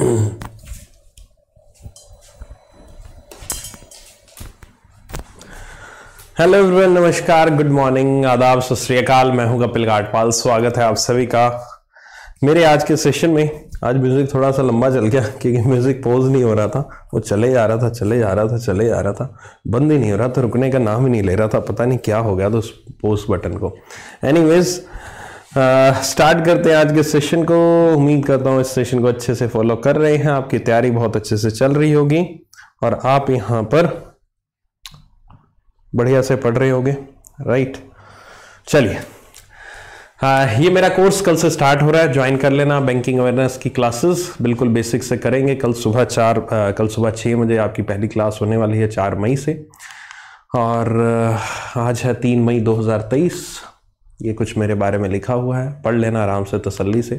Hello everyone, नमस्कार, good morning, आदाब, सत श्री अकाल। मैं हूं कपिल गाटपाल। स्वागत है आप सभी का मेरे आज के सेशन में। आज म्यूजिक थोड़ा सा लंबा चल गया क्योंकि म्यूजिक पॉज नहीं हो रहा था, वो चले जा रहा था, बंद ही नहीं हो रहा था, रुकने का नाम ही नहीं ले रहा था। पता नहीं क्या हो गया तो उस पॉज बटन को। एनीवेज, स्टार्ट करते हैं आज के सेशन को। उम्मीद करता हूँ इस सेशन को अच्छे से फॉलो कर रहे हैं, आपकी तैयारी बहुत अच्छे से चल रही होगी और आप यहाँ पर बढ़िया से पढ़ रहे होगे, राइट। चलिए, ये मेरा कोर्स कल से स्टार्ट हो रहा है, ज्वाइन कर लेना। बैंकिंग अवेयरनेस की क्लासेस बिल्कुल बेसिक से करेंगे। कल सुबह 6 बजे आपकी पहली क्लास होने वाली है, 4 मई से। और आज है 3 मई 2023। ये कुछ मेरे बारे में लिखा हुआ है, पढ़ लेना आराम से, तसल्ली से।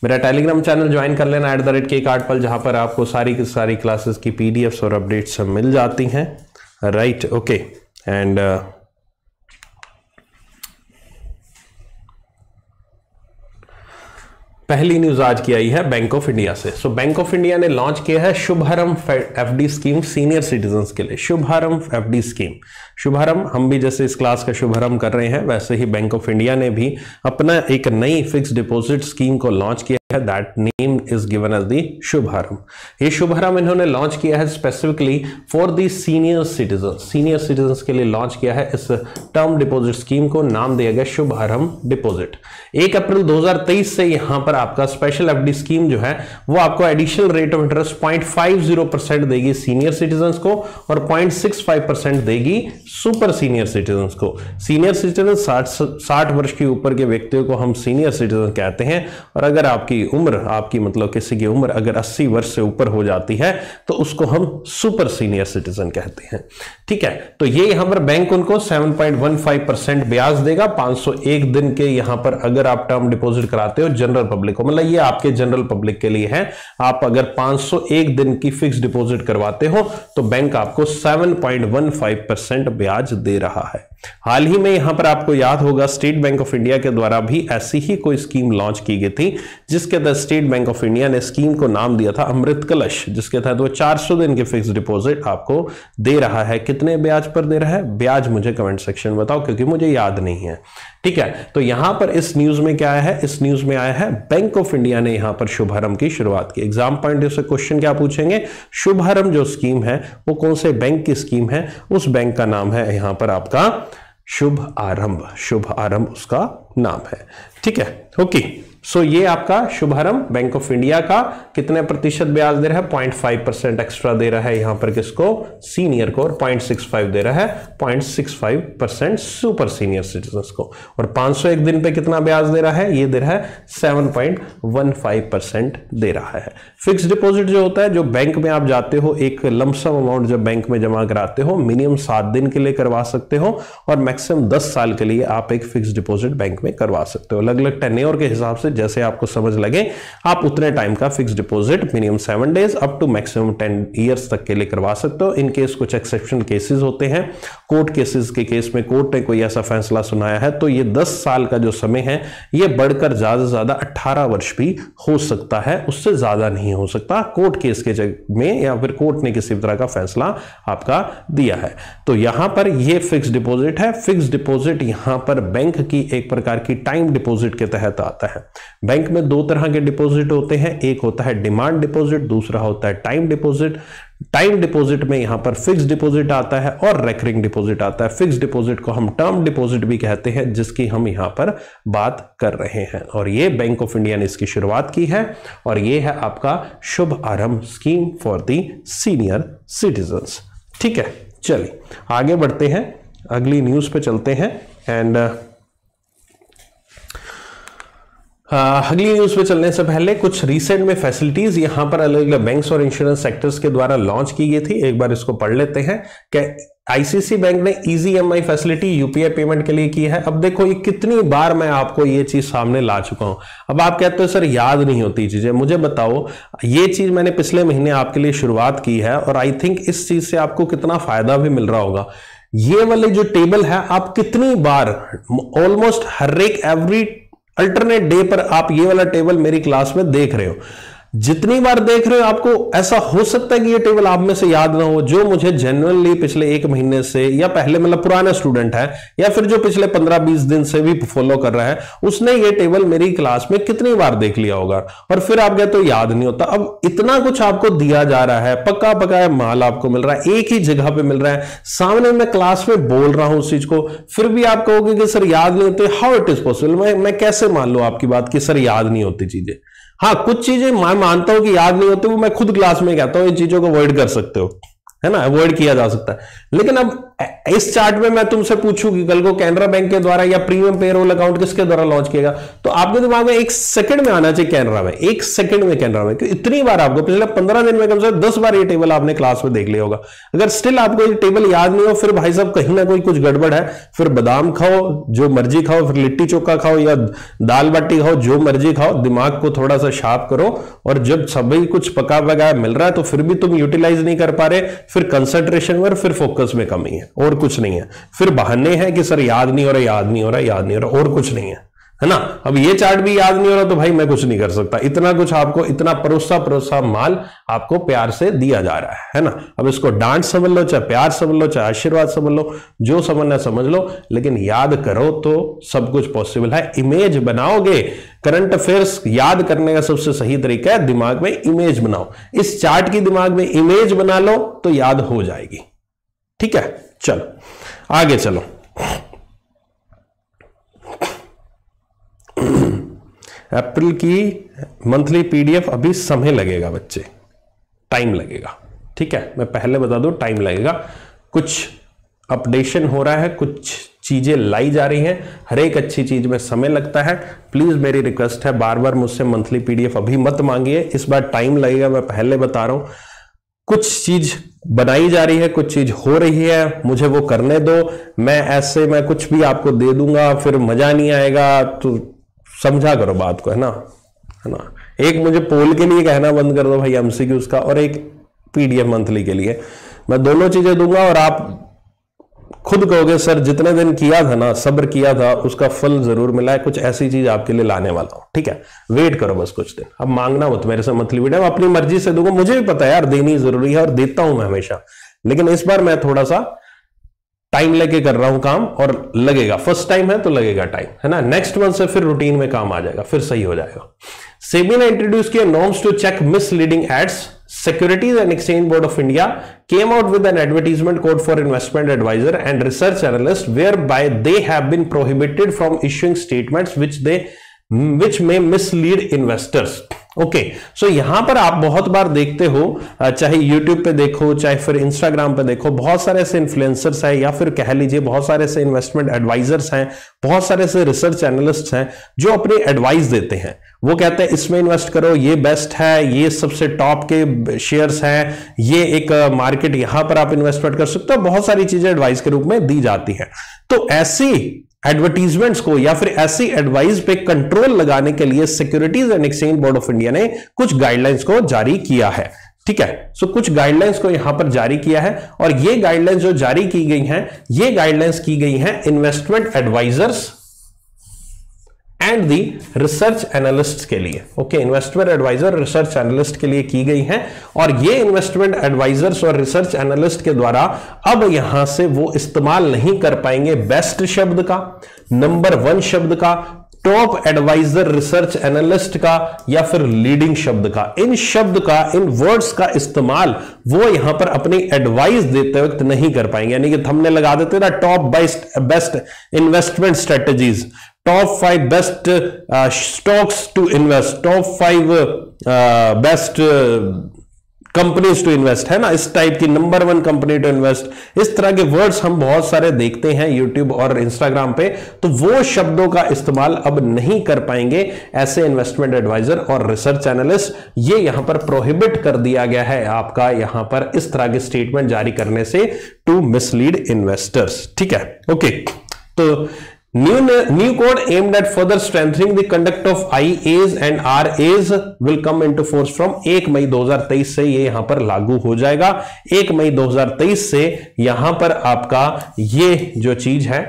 मेरा टेलीग्राम चैनल ज्वाइन कर लेना @KKATPAL, जहाँ पर आपको सारी की सारी क्लासेस की PDFs और अपडेट्स सब मिल जाती हैं, राइट। ओके, एंड पहली न्यूज आज की आई है बैंक ऑफ इंडिया से। सो बैंक ऑफ इंडिया ने लॉन्च किया है शुभारंभ FD स्कीम सीनियर सिटीजन्स के लिए। शुभारंभ FD स्कीम, शुभारंभ, हम भी जैसे इस क्लास का शुभारंभ कर रहे हैं, वैसे ही बैंक ऑफ इंडिया ने भी अपना एक नई फिक्स डिपॉजिट स्कीम को लॉन्च किया है। That name is given as the Shubharambh. ये शुभारंभ इन्होंने लॉन्च किया है specifically for the senior citizens. Senior citizens के लिए लॉन्च किया है इस टर्म डिपॉजिट स्कीम को, नाम दिया गया शुभारंभ डिपॉजिट। 1 अप्रैल 2023 से यहां पर आपका स्पेशल FD स्कीम जो है वो आपको एडिशनल रेट ऑफ इंटरेस्ट 0.50% देगी सीनियर सिटीजन्स को और 0.65% देगी सुपर सीनियर सिटीजन्स को। सीनियर सिटीजन 60 वर्ष के ऊपर के व्यक्तियों को हम सीनियर सिटीजन कहते हैं, और अगर आपकी उम्र, आपकी मतलब किसी की उम्र अगर 80 वर्ष से ऊपर हो जाती है तो उसको हम सुपर सीनियर सिटीजन कहते हैं, ठीक है। तो ये यहां पर बैंक उनको 7.15% ब्याज देगा 501 दिन के। यहां पर अगर आप टर्म डिपॉजिट कराते हो जनरल पब्लिक को, मतलब ये आपके जनरल पब्लिक के लिए है, आप अगर 501 दिन की फिक्स डिपॉजिट करवाते हो तो बैंक आपको 7.15% ब्याज दे रहा है। हाल ही में यहां पर आपको याद होगा स्टेट बैंक ऑफ इंडिया के द्वारा भी ऐसी ही कोई स्कीम लॉन्च की गई थी, जिसके तहत स्टेट बैंक ऑफ इंडिया ने स्कीम को नाम दिया था अमृत कलश, जिसके तहत वो 400 दिन की फिक्स डिपॉजिट आपको दे रहा है। कितने ब्याज पर दे रहा है? ब्याज मुझे कमेंट सेक्शन में बताओ, क्योंकि मुझे याद नहीं है, ठीक है। तो यहां पर इस न्यूज में क्या आया है? इस न्यूज में आया है बैंक ऑफ इंडिया ने यहां पर शुभारंभ की शुरुआत की। एग्जाम पॉइंट से क्वेश्चन क्या पूछेंगे? शुभारंभ जो स्कीम है वो कौन से बैंक की स्कीम है? उस बैंक का नाम है यहां पर आपका शुभ आरंभ। शुभ आरंभ उसका नाम है, ठीक है। ओके, सो ये आपका शुभारंभ बैंक ऑफ इंडिया का कितने प्रतिशत ब्याज दे रहा है? 0.5% एक्स्ट्रा दे रहा है यहां पर किसको? सीनियर को। और 0.65 दे रहा है 0.65% सुपर सीनियर सिटीजन्स को। और 501 दिन पे कितना ब्याज दे रहा है? ये दे रहा है 7.15% दे रहा है। फिक्स डिपॉजिट जो होता है, जो बैंक में आप जाते हो, एक लमसम अमाउंट जब बैंक में जमा कराते हो, मिनिमम 7 दिन के लिए करवा सकते हो और मैक्सिमम 10 साल के लिए आप एक फिक्स डिपॉजिट बैंक में करवा सकते हो। अलग अलग टेन्योर के हिसाब से जैसे आपको समझ लगे, आप उतने टाइम का fix deposit minimum 7 days up to maximum 10 years तक के लिए करवा सकते हो। इन केस कुछ एक्सेप्शन केसेस होते हैं, कोर्ट केसेस के केस में कोर्ट ने कोई ऐसा फैसला सुनाया है तो ये 10 साल का जो समय है ये बढ़कर ज्यादा से ज्यादा 18 वर्ष भी हो सकता है, उससे ज्यादा नहीं हो सकता कोर्ट केस के में, या फिर कोर्ट ने किसी तरह का फैसला आपका दिया है। तो यहां पर ये फिक्स डिपॉजिट है। फिक्स डिपॉजिट यहां पर बैंक की एक प्रकार की टाइम डिपॉजिट के तहत आता है। बैंक में 2 तरह के डिपॉजिट होते हैं, एक होता है डिमांड डिपॉजिट, दूसरा होता है टाइम डिपॉजिट। टाइम डिपॉजिट में यहां पर फिक्स डिपॉजिट आता है और रेकरिंग डिपॉजिट आता है। फिक्स डिपॉजिट को हम टर्म डिपॉजिट भी कहते हैं, जिसकी हम यहां पर बात कर रहे हैं। और ये बैंक ऑफ इंडिया ने इसकी शुरुआत की है और ये है आपका शुभ आरंभ scheme for the senior citizens, ठीक है। चलिए आगे बढ़ते हैं, अगली न्यूज पे चलते हैं। एंड अगली न्यूज पे चलने से पहले कुछ रिसेंट में फैसिलिटीज यहां पर अलग अलग बैंक्स और इंश्योरेंस सेक्टर्स के द्वारा लॉन्च की गई थी। एक बार इसको पढ़ लेते हैं कि आईसीसी बैंक ने easy EMI facility UPI payment के लिए की है। अब देखो ये कितनी बार मैं आपको ये चीज सामने ला चुका हूं। अब आप कहते हो सर याद नहीं होती चीजें, मुझे बताओ, ये चीज मैंने पिछले महीने आपके लिए शुरुआत की है और आई थिंक इस चीज से आपको कितना फायदा भी मिल रहा होगा। ये वाले जो टेबल है आप कितनी बार, ऑलमोस्ट हर एक एवरी अल्टरनेट डे पर आप ये वाला टेबल मेरी क्लास में देख रहे हो। जितनी बार देख रहे हो आपको ऐसा हो सकता है कि ये टेबल आप में से याद ना हो। जो मुझे जेन्युइनली पिछले 1 महीने से या पहले मतलब पुराना स्टूडेंट है या फिर जो पिछले 15-20 दिन से भी फॉलो कर रहा है, उसने ये टेबल मेरी क्लास में कितनी बार देख लिया होगा और फिर आप कहते हो याद नहीं होता। अब इतना कुछ आपको दिया जा रहा है, पक्का पकाया माल आपको मिल रहा है, एक ही जगह पे मिल रहा है, सामने मैं क्लास में बोल रहा हूं उस चीज को, फिर भी आप कहोगे कि सर याद नहीं होते। How it is possible? मैं कैसे मान लूं आपकी बात कि सर याद नहीं होती चीजें? हाँ, कुछ चीजें मैं मानता हूं कि याद नहीं होती, वो मैं खुद क्लास में कहता हूं इन चीजों को अवॉइड कर सकते हो, है ना, अवॉइड किया जा सकता है। लेकिन अब इस चार्ट में मैं तुमसे पूछूं कि कल को कैनरा बैंक के द्वारा या प्रीमियम पेरोल अकाउंट किसके द्वारा लॉन्च किएगा, तो आपके दिमाग में 1 सेकंड में आना चाहिए कैनरा में, 1 सेकंड में कैनरा में। क्योंकि इतनी बार आपको पिछले 15 दिन में कम से कम 10 बार ये टेबल आपने क्लास में देख लिया होगा। अगर स्टिल आपको ये टेबल याद नहीं हो, फिर भाई साहब कहीं ना कोई कुछ गड़बड़ है। फिर बादाम खाओ, जो मर्जी खाओ, फिर लिट्टी चोखा खाओ या दाल बाटी खाओ, जो मर्जी खाओ, दिमाग को थोड़ा सा शार्प करो। और जब सभी कुछ पका पकाया मिल रहा है तो फिर भी तुम यूटिलाइज नहीं कर पा रहे, फिर कंसंट्रेशन में, फिर फोकस में कमी है, और कुछ नहीं है। फिर बहाने हैं कि सर याद नहीं हो रहा, याद नहीं हो रहा, याद नहीं हो रहा, और कुछ नहीं है ना। अब ये चार्ट भी याद नहीं हो रहा तो भाई मैं कुछ नहीं कर सकता। इतना कुछ आपको, इतना परोसा माल आपको प्यार से दिया जा रहा है ना। अब इसको डांट समझ लो, चाहे प्यार समझ लो, चाहे आशीर्वाद समझ लो, जो समझना समझ लो, लेकिन याद करो तो सब कुछ पॉसिबल है। इमेज बनाओगे, करंट अफेयर्स याद करने का सबसे सही तरीका है दिमाग में इमेज बनाओ। इस चार्ट की दिमाग में इमेज बना लो तो याद हो जाएगी। ठीक है, चलो आगे चलो। अप्रैल की मंथली पीडीएफ अभी समय लगेगा बच्चे, टाइम लगेगा। ठीक है, मैं पहले बता दूं टाइम लगेगा, कुछ अपडेशन हो रहा है, कुछ चीजें लाई जा रही हैं, हर एक अच्छी चीज में समय लगता है। प्लीज मेरी रिक्वेस्ट है, बार बार मुझसे मंथली पीडीएफ अभी मत मांगिए, इस बार टाइम लगेगा, मैं पहले बता रहा हूं। कुछ चीज बनाई जा रही है, कुछ चीज हो रही है, मुझे वो करने दो। मैं कुछ भी आपको दे दूंगा फिर मजा नहीं आएगा, तो समझा करो बात को, है ना। एक मुझे पोल के लिए कहना बंद कर दो भाई, एमसीक्यूज का, और एक पीडीएफ मंथली के लिए। मैं दोनों चीजें दूंगा और आप खुद कहोगे सर जितने दिन किया था ना, सब्र किया था, उसका फल जरूर मिला है। कुछ ऐसी चीज आपके लिए लाने वाला हूं, ठीक है, वेट करो बस कुछ दिन। अब मांगना मत मेरे से मंथली वीडियो, मैं अपनी मर्जी से दूंगा, मुझे भी पता है यार देनी जरूरी है और देता हूं मैं हमेशा, लेकिन इस बार मैं थोड़ा सा टाइम लेके कर रहा हूं काम, और लगेगा, फर्स्ट टाइम है तो लगेगा टाइम, है ना। नेक्स्ट मंथ से फिर रूटीन में काम आ जाएगा, फिर सही हो जाएगा। सेबी ने इंट्रोड्यूस किया norms to check misleading ads. Securities and Exchange Board of India came out with an advertisement code for investment advisor and research analyst whereby they have been prohibited from issuing statements which may mislead investors. Okay, so यहां पर आप बहुत बार देखते हो, चाहे YouTube पे देखो, चाहे फिर Instagram पे देखो, बहुत सारे ऐसे इन्फ्लुएंसर्स हैं या फिर कह लीजिए बहुत सारे ऐसे इन्वेस्टमेंट एडवाइजर्स हैं, बहुत सारे ऐसे रिसर्च एनालिस्ट हैं जो अपनी एडवाइस देते हैं। वो कहते हैं इसमें इन्वेस्ट करो, ये बेस्ट है, ये सबसे टॉप के शेयर्स हैं, ये एक मार्केट, यहां पर आप इन्वेस्टमेंट कर सकते हो। बहुत सारी चीजें एडवाइस के रूप में दी जाती है। तो ऐसी एडवर्टीजमेंट्स को या फिर ऐसी एडवाइस पे कंट्रोल लगाने के लिए securities and Exchange Board of India ने कुछ गाइडलाइंस को जारी किया है। ठीक है, सो कुछ गाइडलाइंस को यहां पर जारी किया है, और ये गाइडलाइंस जो जारी की गई हैं, ये गाइडलाइंस की गई हैं investment advisers and the research analyst के लिए। Okay, investment adviser research analyst के लिए की गई हैं, और ये इन्वेस्टमेंट एडवाइजर्स और रिसर्च एनालिस्ट के द्वारा अब यहां से वो इस्तेमाल नहीं कर पाएंगे बेस्ट शब्द का, नंबर 1 शब्द का, टॉप एडवाइजर रिसर्च एनालिस्ट का, या फिर लीडिंग शब्द का। इन शब्द का, इन वर्ड्स का इस्तेमाल वो यहां पर अपनी एडवाइस देते वक्त नहीं कर पाएंगे। यानी कि हमने लगा देते ना top best investment strategies, top 5 best stocks to invest, top 5 best companies to invest, है ना, इस टाइप की, नंबर 1 कंपनी टू इन्वेस्ट, इस तरह के वर्ड्स हम बहुत सारे देखते हैं यूट्यूब और इंस्टाग्राम पे। तो वो शब्दों का इस्तेमाल अब नहीं कर पाएंगे ऐसे इन्वेस्टमेंट एडवाइजर और रिसर्च एनालिस्ट। ये यहां पर प्रोहिबिट कर दिया गया है आपका यहां पर इस तरह के स्टेटमेंट जारी करने से टू मिसलीड इन्वेस्टर्स। ठीक है, ओके, तो New code aimed at further strengthening the conduct of IAs and RAs will come into force from 1 मई 2023 से ये यहां पर लागू हो जाएगा। 1 मई 2023 से यहां पर आपका ये जो चीज है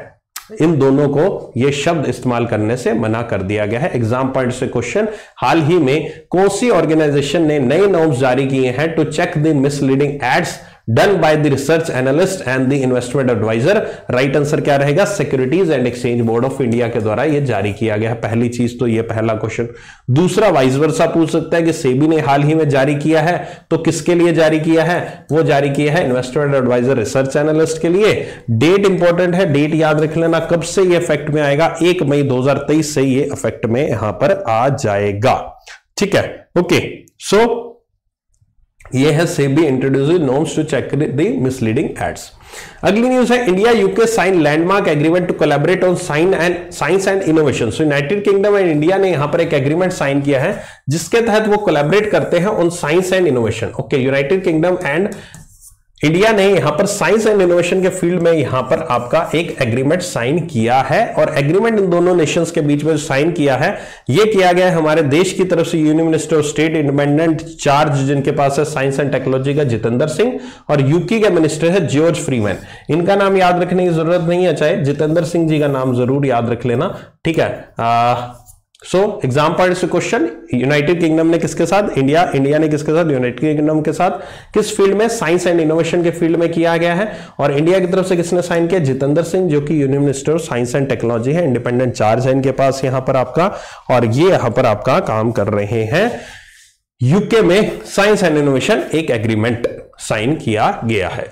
इन दोनों को ये शब्द इस्तेमाल करने से मना कर दिया गया है। एग्जाम पॉइंट से क्वेश्चन, हाल ही में कौन सी ऑर्गेनाइजेशन ने नए नॉर्म्स जारी किए हैं to check the misleading ads done by the research analyst and the investment adviser? Right answer क्या रहेगा? Securities and Exchange Board of India के द्वारा यह जारी किया गया है। पहली चीज तो ये पहला क्वेश्चन। दूसरा वाइस वर्सा पूछ सकता है कि सेबी ने हाल ही में जारी किया है, तो किसके लिए जारी किया है? वो जारी किया है इन्वेस्टमेंट एडवाइजर रिसर्च एनालिस्ट के लिए। डेट इंपॉर्टेंट है, डेट याद रख लेना, कब से ये इफेक्ट में आएगा? 1 मई 2023 से ये इफेक्ट में यहां पर आ जाएगा। ठीक है, ओके। सो ये है SEBI introducing norms to check the misleading ads. अगली न्यूज है, India UK sign landmark agreement to collaborate on science and innovation. So United Kingdom and India ने यहां पर एक एग्रीमेंट साइन किया है जिसके तहत वो कोलैबोरेट करते हैं on science and innovation. Okay, United Kingdom and India ने यहां पर साइंस एंड इनोवेशन के फील्ड में यहां पर आपका एक एग्रीमेंट साइन किया है। और एग्रीमेंट इन दोनों नेशंस के बीच में साइन किया है, यह किया गया है हमारे देश की तरफ से union minister of state independent charge जिनके पास है साइंस एंड टेक्नोलॉजी का जितेंद्र सिंह, और यूके के मिनिस्टर है जॉर्ज फ्रीमैन। इनका नाम याद रखने की जरूरत नहीं है, चाहे जितेंद्र सिंह जी का नाम जरूर याद रख लेना। ठीक है। सो एग्जाम पॉइंट से क्वेश्चन, यूनाइटेड किंगडम ने किसके साथ? इंडिया ने किसके साथ? यूनाइटेड किंगडम के साथ। किस फील्ड में? साइंस एंड इनोवेशन के फील्ड में किया गया है। और इंडिया की तरफ से किसने साइन किया? जितेंद्र सिंह, जो कि union minister of science and technology है, इंडिपेंडेंट चार्ज है इनके पास यहां पर आपका, और ये यहां पर आपका काम कर रहे हैं यूके में साइंस एंड इनोवेशन एक एग्रीमेंट साइन किया गया है।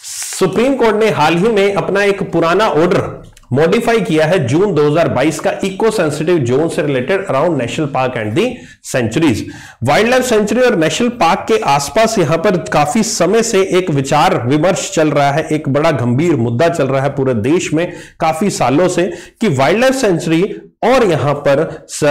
सुप्रीम कोर्ट ने हाल ही में अपना एक पुराना ऑर्डर मॉडिफाई किया है जून 2022 का इको सेंसिटिव जोन से related around national park and the sanctuaries. Wild life sanctuary और नेशनल पार्क के आसपास यहां पर काफी समय से एक विचार विमर्श चल रहा है, एक बड़ा गंभीर मुद्दा चल रहा है पूरे देश में काफी सालों से कि वाइल्ड लाइफ सेंचुरी और यहां पर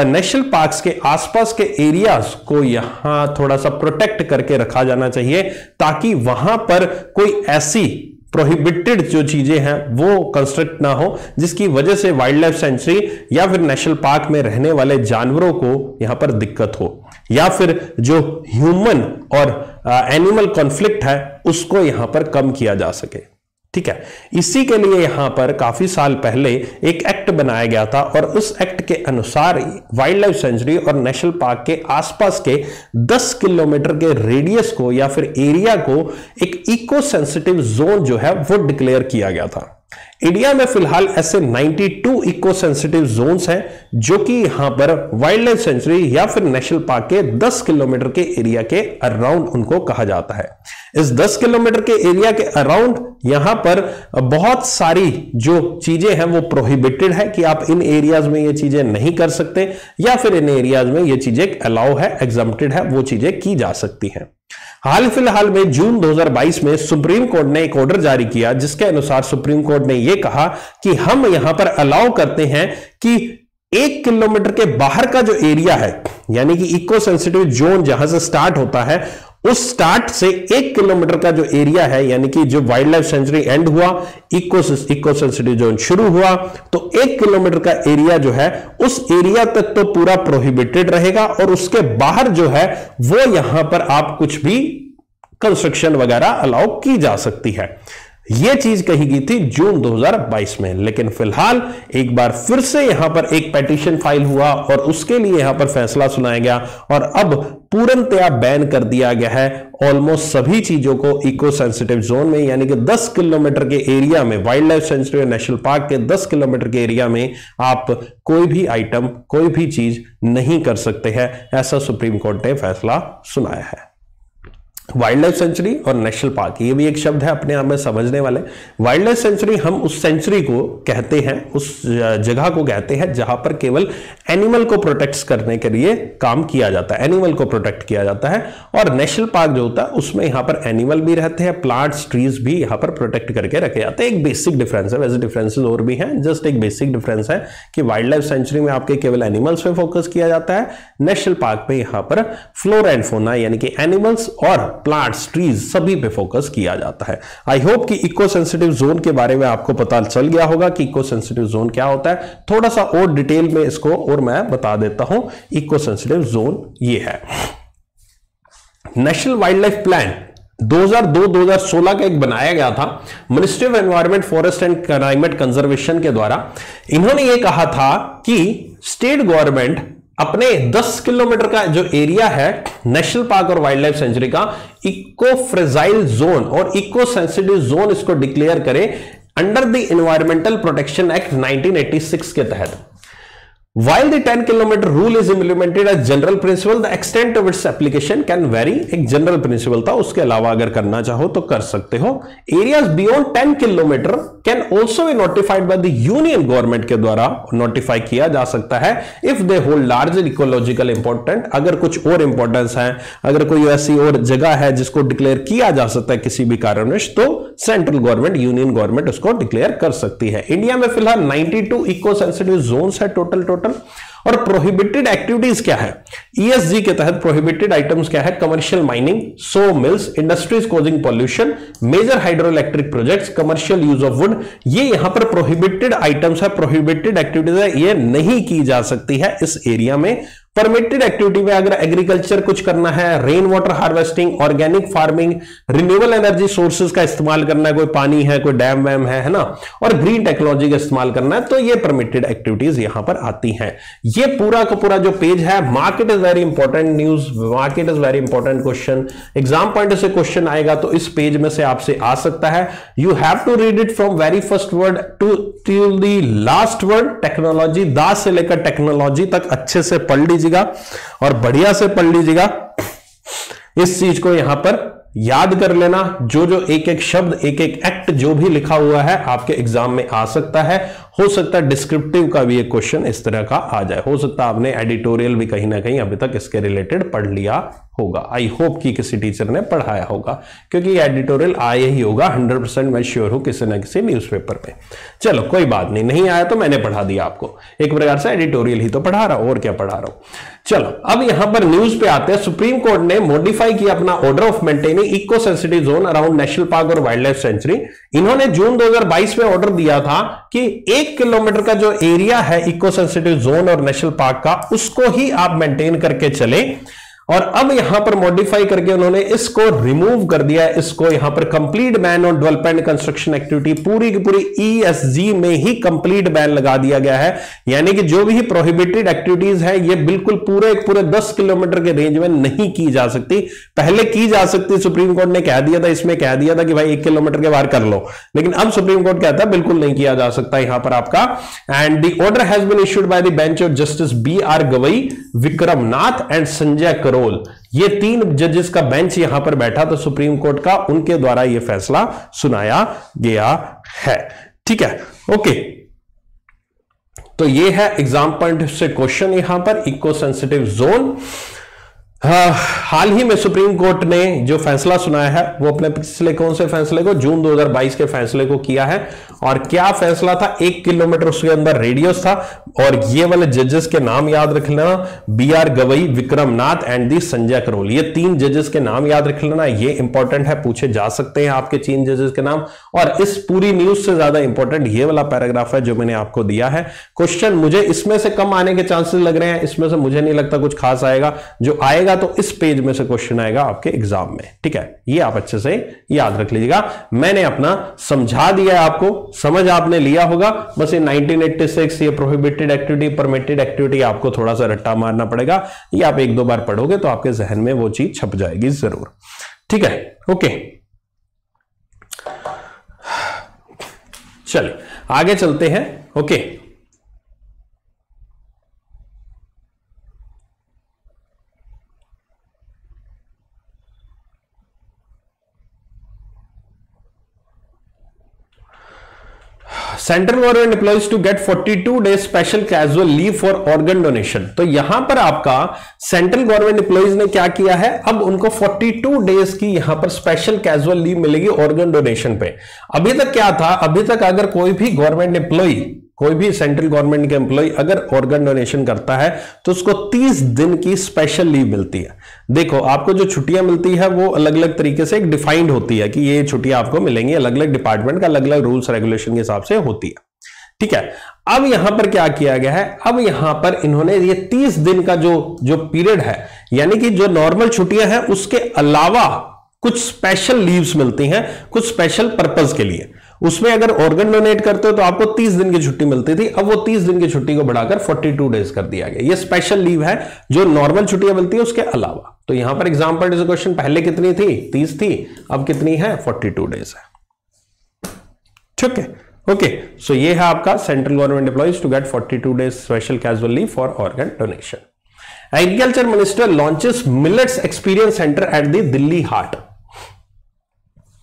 नेशनल पार्क्स के आसपास के एरियाज को यहां थोड़ा सा प्रोटेक्ट करके रखा जाना चाहिए, ताकि वहां पर कोई ऐसी प्रोहिबिटेड जो चीजें हैं वो कंस्ट्रक्ट ना हो जिसकी वजह से वाइल्ड लाइफ सेंचुरी या फिर नेशनल पार्क में रहने वाले जानवरों को यहां पर दिक्कत हो, या फिर जो ह्यूमन और एनिमल कॉन्फ्लिक्ट है उसको यहां पर कम किया जा सके। ठीक है, इसी के लिए यहां पर काफी साल पहले एक एक्ट बनाया गया था, और उस एक्ट के अनुसार वाइल्ड लाइफ सेंचुरी और नेशनल पार्क के आसपास के 10 किलोमीटर के रेडियस को या फिर एरिया को एक इको सेंसिटिव जोन जो है वो डिक्लेयर किया गया था। इंडिया में फिलहाल ऐसे 92 इको सेंसिटिव जोन्स हैं जो कि यहां पर वाइल्ड लाइफ सेंचुरी या फिर नेशनल पार्क के 10 किलोमीटर के एरिया के अराउंड उनको कहा जाता है। इस 10 किलोमीटर के एरिया के अराउंड यहां पर बहुत सारी जो चीजें हैं वो प्रोहिबिटेड है कि आप इन एरियाज में ये चीजें नहीं कर सकते, या फिर इन एरियाज में ये चीजें अलाउ है, एग्जम्प्टेड है, वो चीजें की जा सकती हैं। हाल फिलहाल में जून 2022 में सुप्रीम कोर्ट ने एक ऑर्डर जारी किया जिसके अनुसार सुप्रीम कोर्ट ने यह कहा कि हम यहां पर अलाउ करते हैं कि 1 किलोमीटर के बाहर का जो एरिया है, यानी कि इको सेंसिटिव जोन जहां से स्टार्ट होता है, उस स्टार्ट से 1 किलोमीटर का जो एरिया है, यानी कि जो वाइल्ड लाइफ सेंचुरी एंड हुआ, इको सेंसिटिव जोन शुरू हुआ, तो 1 किलोमीटर का एरिया जो है उस एरिया तक तो पूरा प्रोहिबिटेड रहेगा, और उसके बाहर जो है वो यहां पर आप कुछ भी कंस्ट्रक्शन वगैरह अलाउ की जा सकती है। यह चीज कही गई थी जून 2022 में, लेकिन फिलहाल एक बार फिर से यहां पर एक पेटिशन फाइल हुआ और उसके लिए यहां पर फैसला सुनाया गया, और अब पूर्णतया बैन कर दिया गया है ऑलमोस्ट सभी चीजों को इको सेंसिटिव जोन में, यानी कि 10 किलोमीटर के एरिया में, wild life century national park के 10 किलोमीटर के एरिया में आप कोई भी आइटम, कोई भी चीज नहीं कर सकते हैं, ऐसा सुप्रीम कोर्ट ने फैसला सुनाया है। वाइल्ड लाइफ सेंचुरी और नेशनल पार्क, ये भी एक शब्द है अपने आप में समझने वाले। वाइल्ड लाइफ सेंचुरी हम उस सेंचुरी को कहते हैं, उस जगह को कहते हैं जहां पर केवल एनिमल को प्रोटेक्ट करने के लिए काम किया जाता है, एनिमल को प्रोटेक्ट किया जाता है। और नेशनल पार्क जो होता है उसमें यहां पर एनिमल भी रहते हैं, प्लांट्स, ट्रीज भी यहां पर प्रोटेक्ट करके रखे जाते हैं। एक बेसिक डिफरेंस है, वैसे डिफरेंसेस और भी हैं, जस्ट एक बेसिक डिफरेंस है कि वाइल्ड लाइफ सेंचुरी में आपके केवल एनिमल्स पे फोकस किया जाता है, नेशनल पार्क में यहां पर फ्लोरा एंड फौना यानी कि एनिमल्स और प्लांट्स, ट्रीज सभी पे फोकस किया जाता है। आई होप कि इको सेंसिटिव जोन के बारे में आपको पता चल गया होगा कि इको सेंसिटिव जोन क्या होता है। थोड़ा सा और डिटेल में इसको और मैं बता देता हूं। इको सेंसिटिव जोन ये है, नेशनल वाइल्ड लाइफ प्लान 2002-2016 का एक बनाया गया था ministry of environment, forest and climate conservation के द्वारा। इन्होंने ये कहा था कि स्टेट गवर्नमेंट अपने 10 किलोमीटर का जो एरिया है नेशनल पार्क और वाइल्ड लाइफ सेंचुरी का इको फ्रेजाइल जोन और इको सेंसिटिव जोन इसको डिक्लेयर करे under the environmental protection act 1986 के तहत। While the 10 kilometer rule is implemented as general principle, the extent of its application can vary। एक general principle था, उसके अलावा अगर करना चाहो तो कर सकते हो। Areas beyond 10 kilometer can also be notified by the union government के द्वारा नोटिफाई किया जा सकता है if they hold large ecological important। अगर कुछ और इंपॉर्टेंस है, अगर कोई ऐसी और जगह है जिसको डिक्लेयर किया जा सकता है किसी भी कारणवश, तो सेंट्रल गवर्नमेंट, यूनियन गवर्नमेंट उसको डिक्लेयर कर सकती है। इंडिया में फिलहाल 92 इको सेंसिटिव जोन्स है टोटल। और प्रोहिबिटेड एक्टिविटीज क्या है? ESG के तहत प्रोहिबिटेड आइटम्स क्या है? Commercial mining, saw mills, industries causing pollution, major hydro electric projects, commercial use of wood, ये यहां पर प्रोहिबिटेड आइटम्स है, प्रोहिबिटेड एक्टिविटीज है, ये नहीं की जा सकती है इस एरिया में। परमिटेड एक्टिविटी में अगर एग्रीकल्चर कुछ करना है, rain water harvesting, organic farming, renewable energy sources का इस्तेमाल करना है, कोई पानी है, कोई डैम वैम है ना, और ग्रीन टेक्नोलॉजी का इस्तेमाल करना है, तो ये परमिटेड एक्टिविटीज यहां पर आती हैं। ये पूरा का पूरा जो पेज है, market is very important news, market is very important question, exam point से क्वेश्चन आएगा तो इस पेज में से आपसे आ सकता है। You have to read it from very first word to the last word. Technology, दा से लेकर टेक्नोलॉजी तक अच्छे से पढ़ लीजिएगा और बढ़िया से पढ़ लीजिएगा। इस चीज को यहां पर याद कर लेना, जो जो एक एक शब्द, एक एक एक्ट जो भी लिखा हुआ है आपके एग्जाम में आ सकता है। हो सकता है डिस्क्रिप्टिव का भी एक क्वेश्चन इस तरह का आ जाए, हो सकता है आपने एडिटोरियल भी कहीं ना कहीं अभी तक इसके रिलेटेड पढ़ लिया होगा। आई होप कि किसी टीचर ने पढ़ाया होगा, क्योंकि एडिटोरियल आया ही होगा 100%, मैं श्योर हूं किसी ना किसी न्यूज़पेपर में। चलो कोई बात नहीं, नहीं आया तो मैंने पढ़ा दिया आपको, एक प्रकार से एडिटोरियल ही तो पढ़ा रहा हूं, और क्या पढ़ा रहा हूं। चलो अब यहां पर न्यूज पे आते हैं। सुप्रीम कोर्ट ने मॉडिफाई किया अपना order of maintaining eco sensitive zone around national park और वाइल्ड लाइफ सेंचुरी। इन्होंने जून 2022 में ऑर्डर दिया था कि 1 किलोमीटर का जो एरिया है इको सेंसिटिव जोन और नेशनल पार्क का, उसको ही आप मेंटेन करके चले। और अब यहां पर मॉडिफाई करके उन्होंने इसको रिमूव कर दिया है, इसको यहां पर complete ban on development construction activity, पूरी की पूरी ESG में ही कंप्लीट बैन लगा दिया गया है। यानी कि जो भी प्रोहिबिटेड एक्टिविटीज है ये बिल्कुल पूरे 10 किलोमीटर के रेंज में नहीं की जा सकती। पहले की जा सकती, सुप्रीम कोर्ट ने कह दिया था, इसमें कह दिया था कि भाई 1 किलोमीटर के बाहर कर लो, लेकिन अब सुप्रीम कोर्ट कहता है बिल्कुल नहीं किया जा सकता यहां पर आपका। And the order has been issued by the bench of justice BR Gavai, Vikram Nath and Sanjay Karol. ये 3 जजेस का बेंच यहां पर बैठा था सुप्रीम कोर्ट का, उनके द्वारा यह फैसला सुनाया गया है। ठीक है, ओके। तो ये है एग्जाम पॉइंट से क्वेश्चन यहां पर इको सेंसिटिव जोन। हाल ही में सुप्रीम कोर्ट ने जो फैसला सुनाया है वो अपने पिछले कौन से फैसले को, जून 2022 के फैसले को किया है। और क्या फैसला था? 1 किलोमीटर उसके अंदर रेडियस था। और ये वाले जजेस के नाम याद रख लेना, BR Gavai, Vikram Nath and the Sanjay Karol. ये 3 जजेस के नाम याद रख लेना, ये इंपॉर्टेंट है, पूछे जा सकते हैं आपके 3 जजेस के नाम। और इस पूरी न्यूज से ज्यादा इंपॉर्टेंट ये वाला पैराग्राफ है जो मैंने आपको दिया है। क्वेश्चन मुझे इसमें से कम आने के चांसेस लग रहे हैं, इसमें से मुझे नहीं लगता कुछ खास आएगा। जो आएगा तो इस पेज में से क्वेश्चन आएगा आपके एग्जाम में। ठीक है, ये आप अच्छे से याद रख लीजिएगा। मैंने अपना समझा दिया है आपको, समझ आपने लिया होगा। बस ये 1986 ये प्रोहिबिटेड एक्टिविटी, परमिटेड एक्टिविटी आपको थोड़ा सा रट्टा मारना पड़ेगा। ये आप 1-2 बार पढ़ोगे तो आपके जहन में वो चीज छप जाएगी जरूर। ठीक है, ओके। चलिए आगे चलते हैं। Okay, central government employees to get 42 days special casual leave for organ donation. तो यहां पर आपका सेंट्रल गवर्नमेंट एम्प्लॉइज ने क्या किया है, अब उनको 42 डेज की यहां पर स्पेशल कैजुअल लीव मिलेगी ऑर्गन डोनेशन पे। अभी तक क्या था, अभी तक अगर कोई भी गवर्नमेंट एम्प्लॉय, कोई भी सेंट्रल गवर्नमेंट के एम्प्लॉय अगर ऑर्गन डोनेशन करता है तो उसको 30 दिन की स्पेशल लीव मिलती है। देखो आपको जो छुट्टियां मिलती है वो अलग अलग तरीके से एक डिफाइंड होती है कि ये छुट्टियां आपको मिलेंगी, अलग अलग डिपार्टमेंट का अलग अलग रूल्स रेगुलेशन के हिसाब से होती है। ठीक है, अब यहां पर क्या किया गया है, अब यहां पर इन्होंने ये 30 दिन का जो पीरियड है, यानी कि जो नॉर्मल छुट्टियां हैं उसके अलावा कुछ स्पेशल लीव्स मिलती हैं कुछ स्पेशल पर्पस के लिए। उसमें अगर ऑर्गन डोनेट करते हो तो आपको 30 दिन की छुट्टी मिलती थी, अब वो 30 दिन की छुट्टी को बढ़ाकर 42 डेज कर दिया गया। ये स्पेशल लीव है जो नॉर्मल छुट्टियां मिलती है उसके अलावा। तो यहां पर एग्जांपल इज क्वेश्चन, पहले कितनी थी 30 थी, अब कितनी है 42 डेज है। ठीक है, ओके। सो ये है आपका central government employees to get 42 days special casual leave for organ donation. Agriculture minister launches millets experience centre at the Delhi Haat.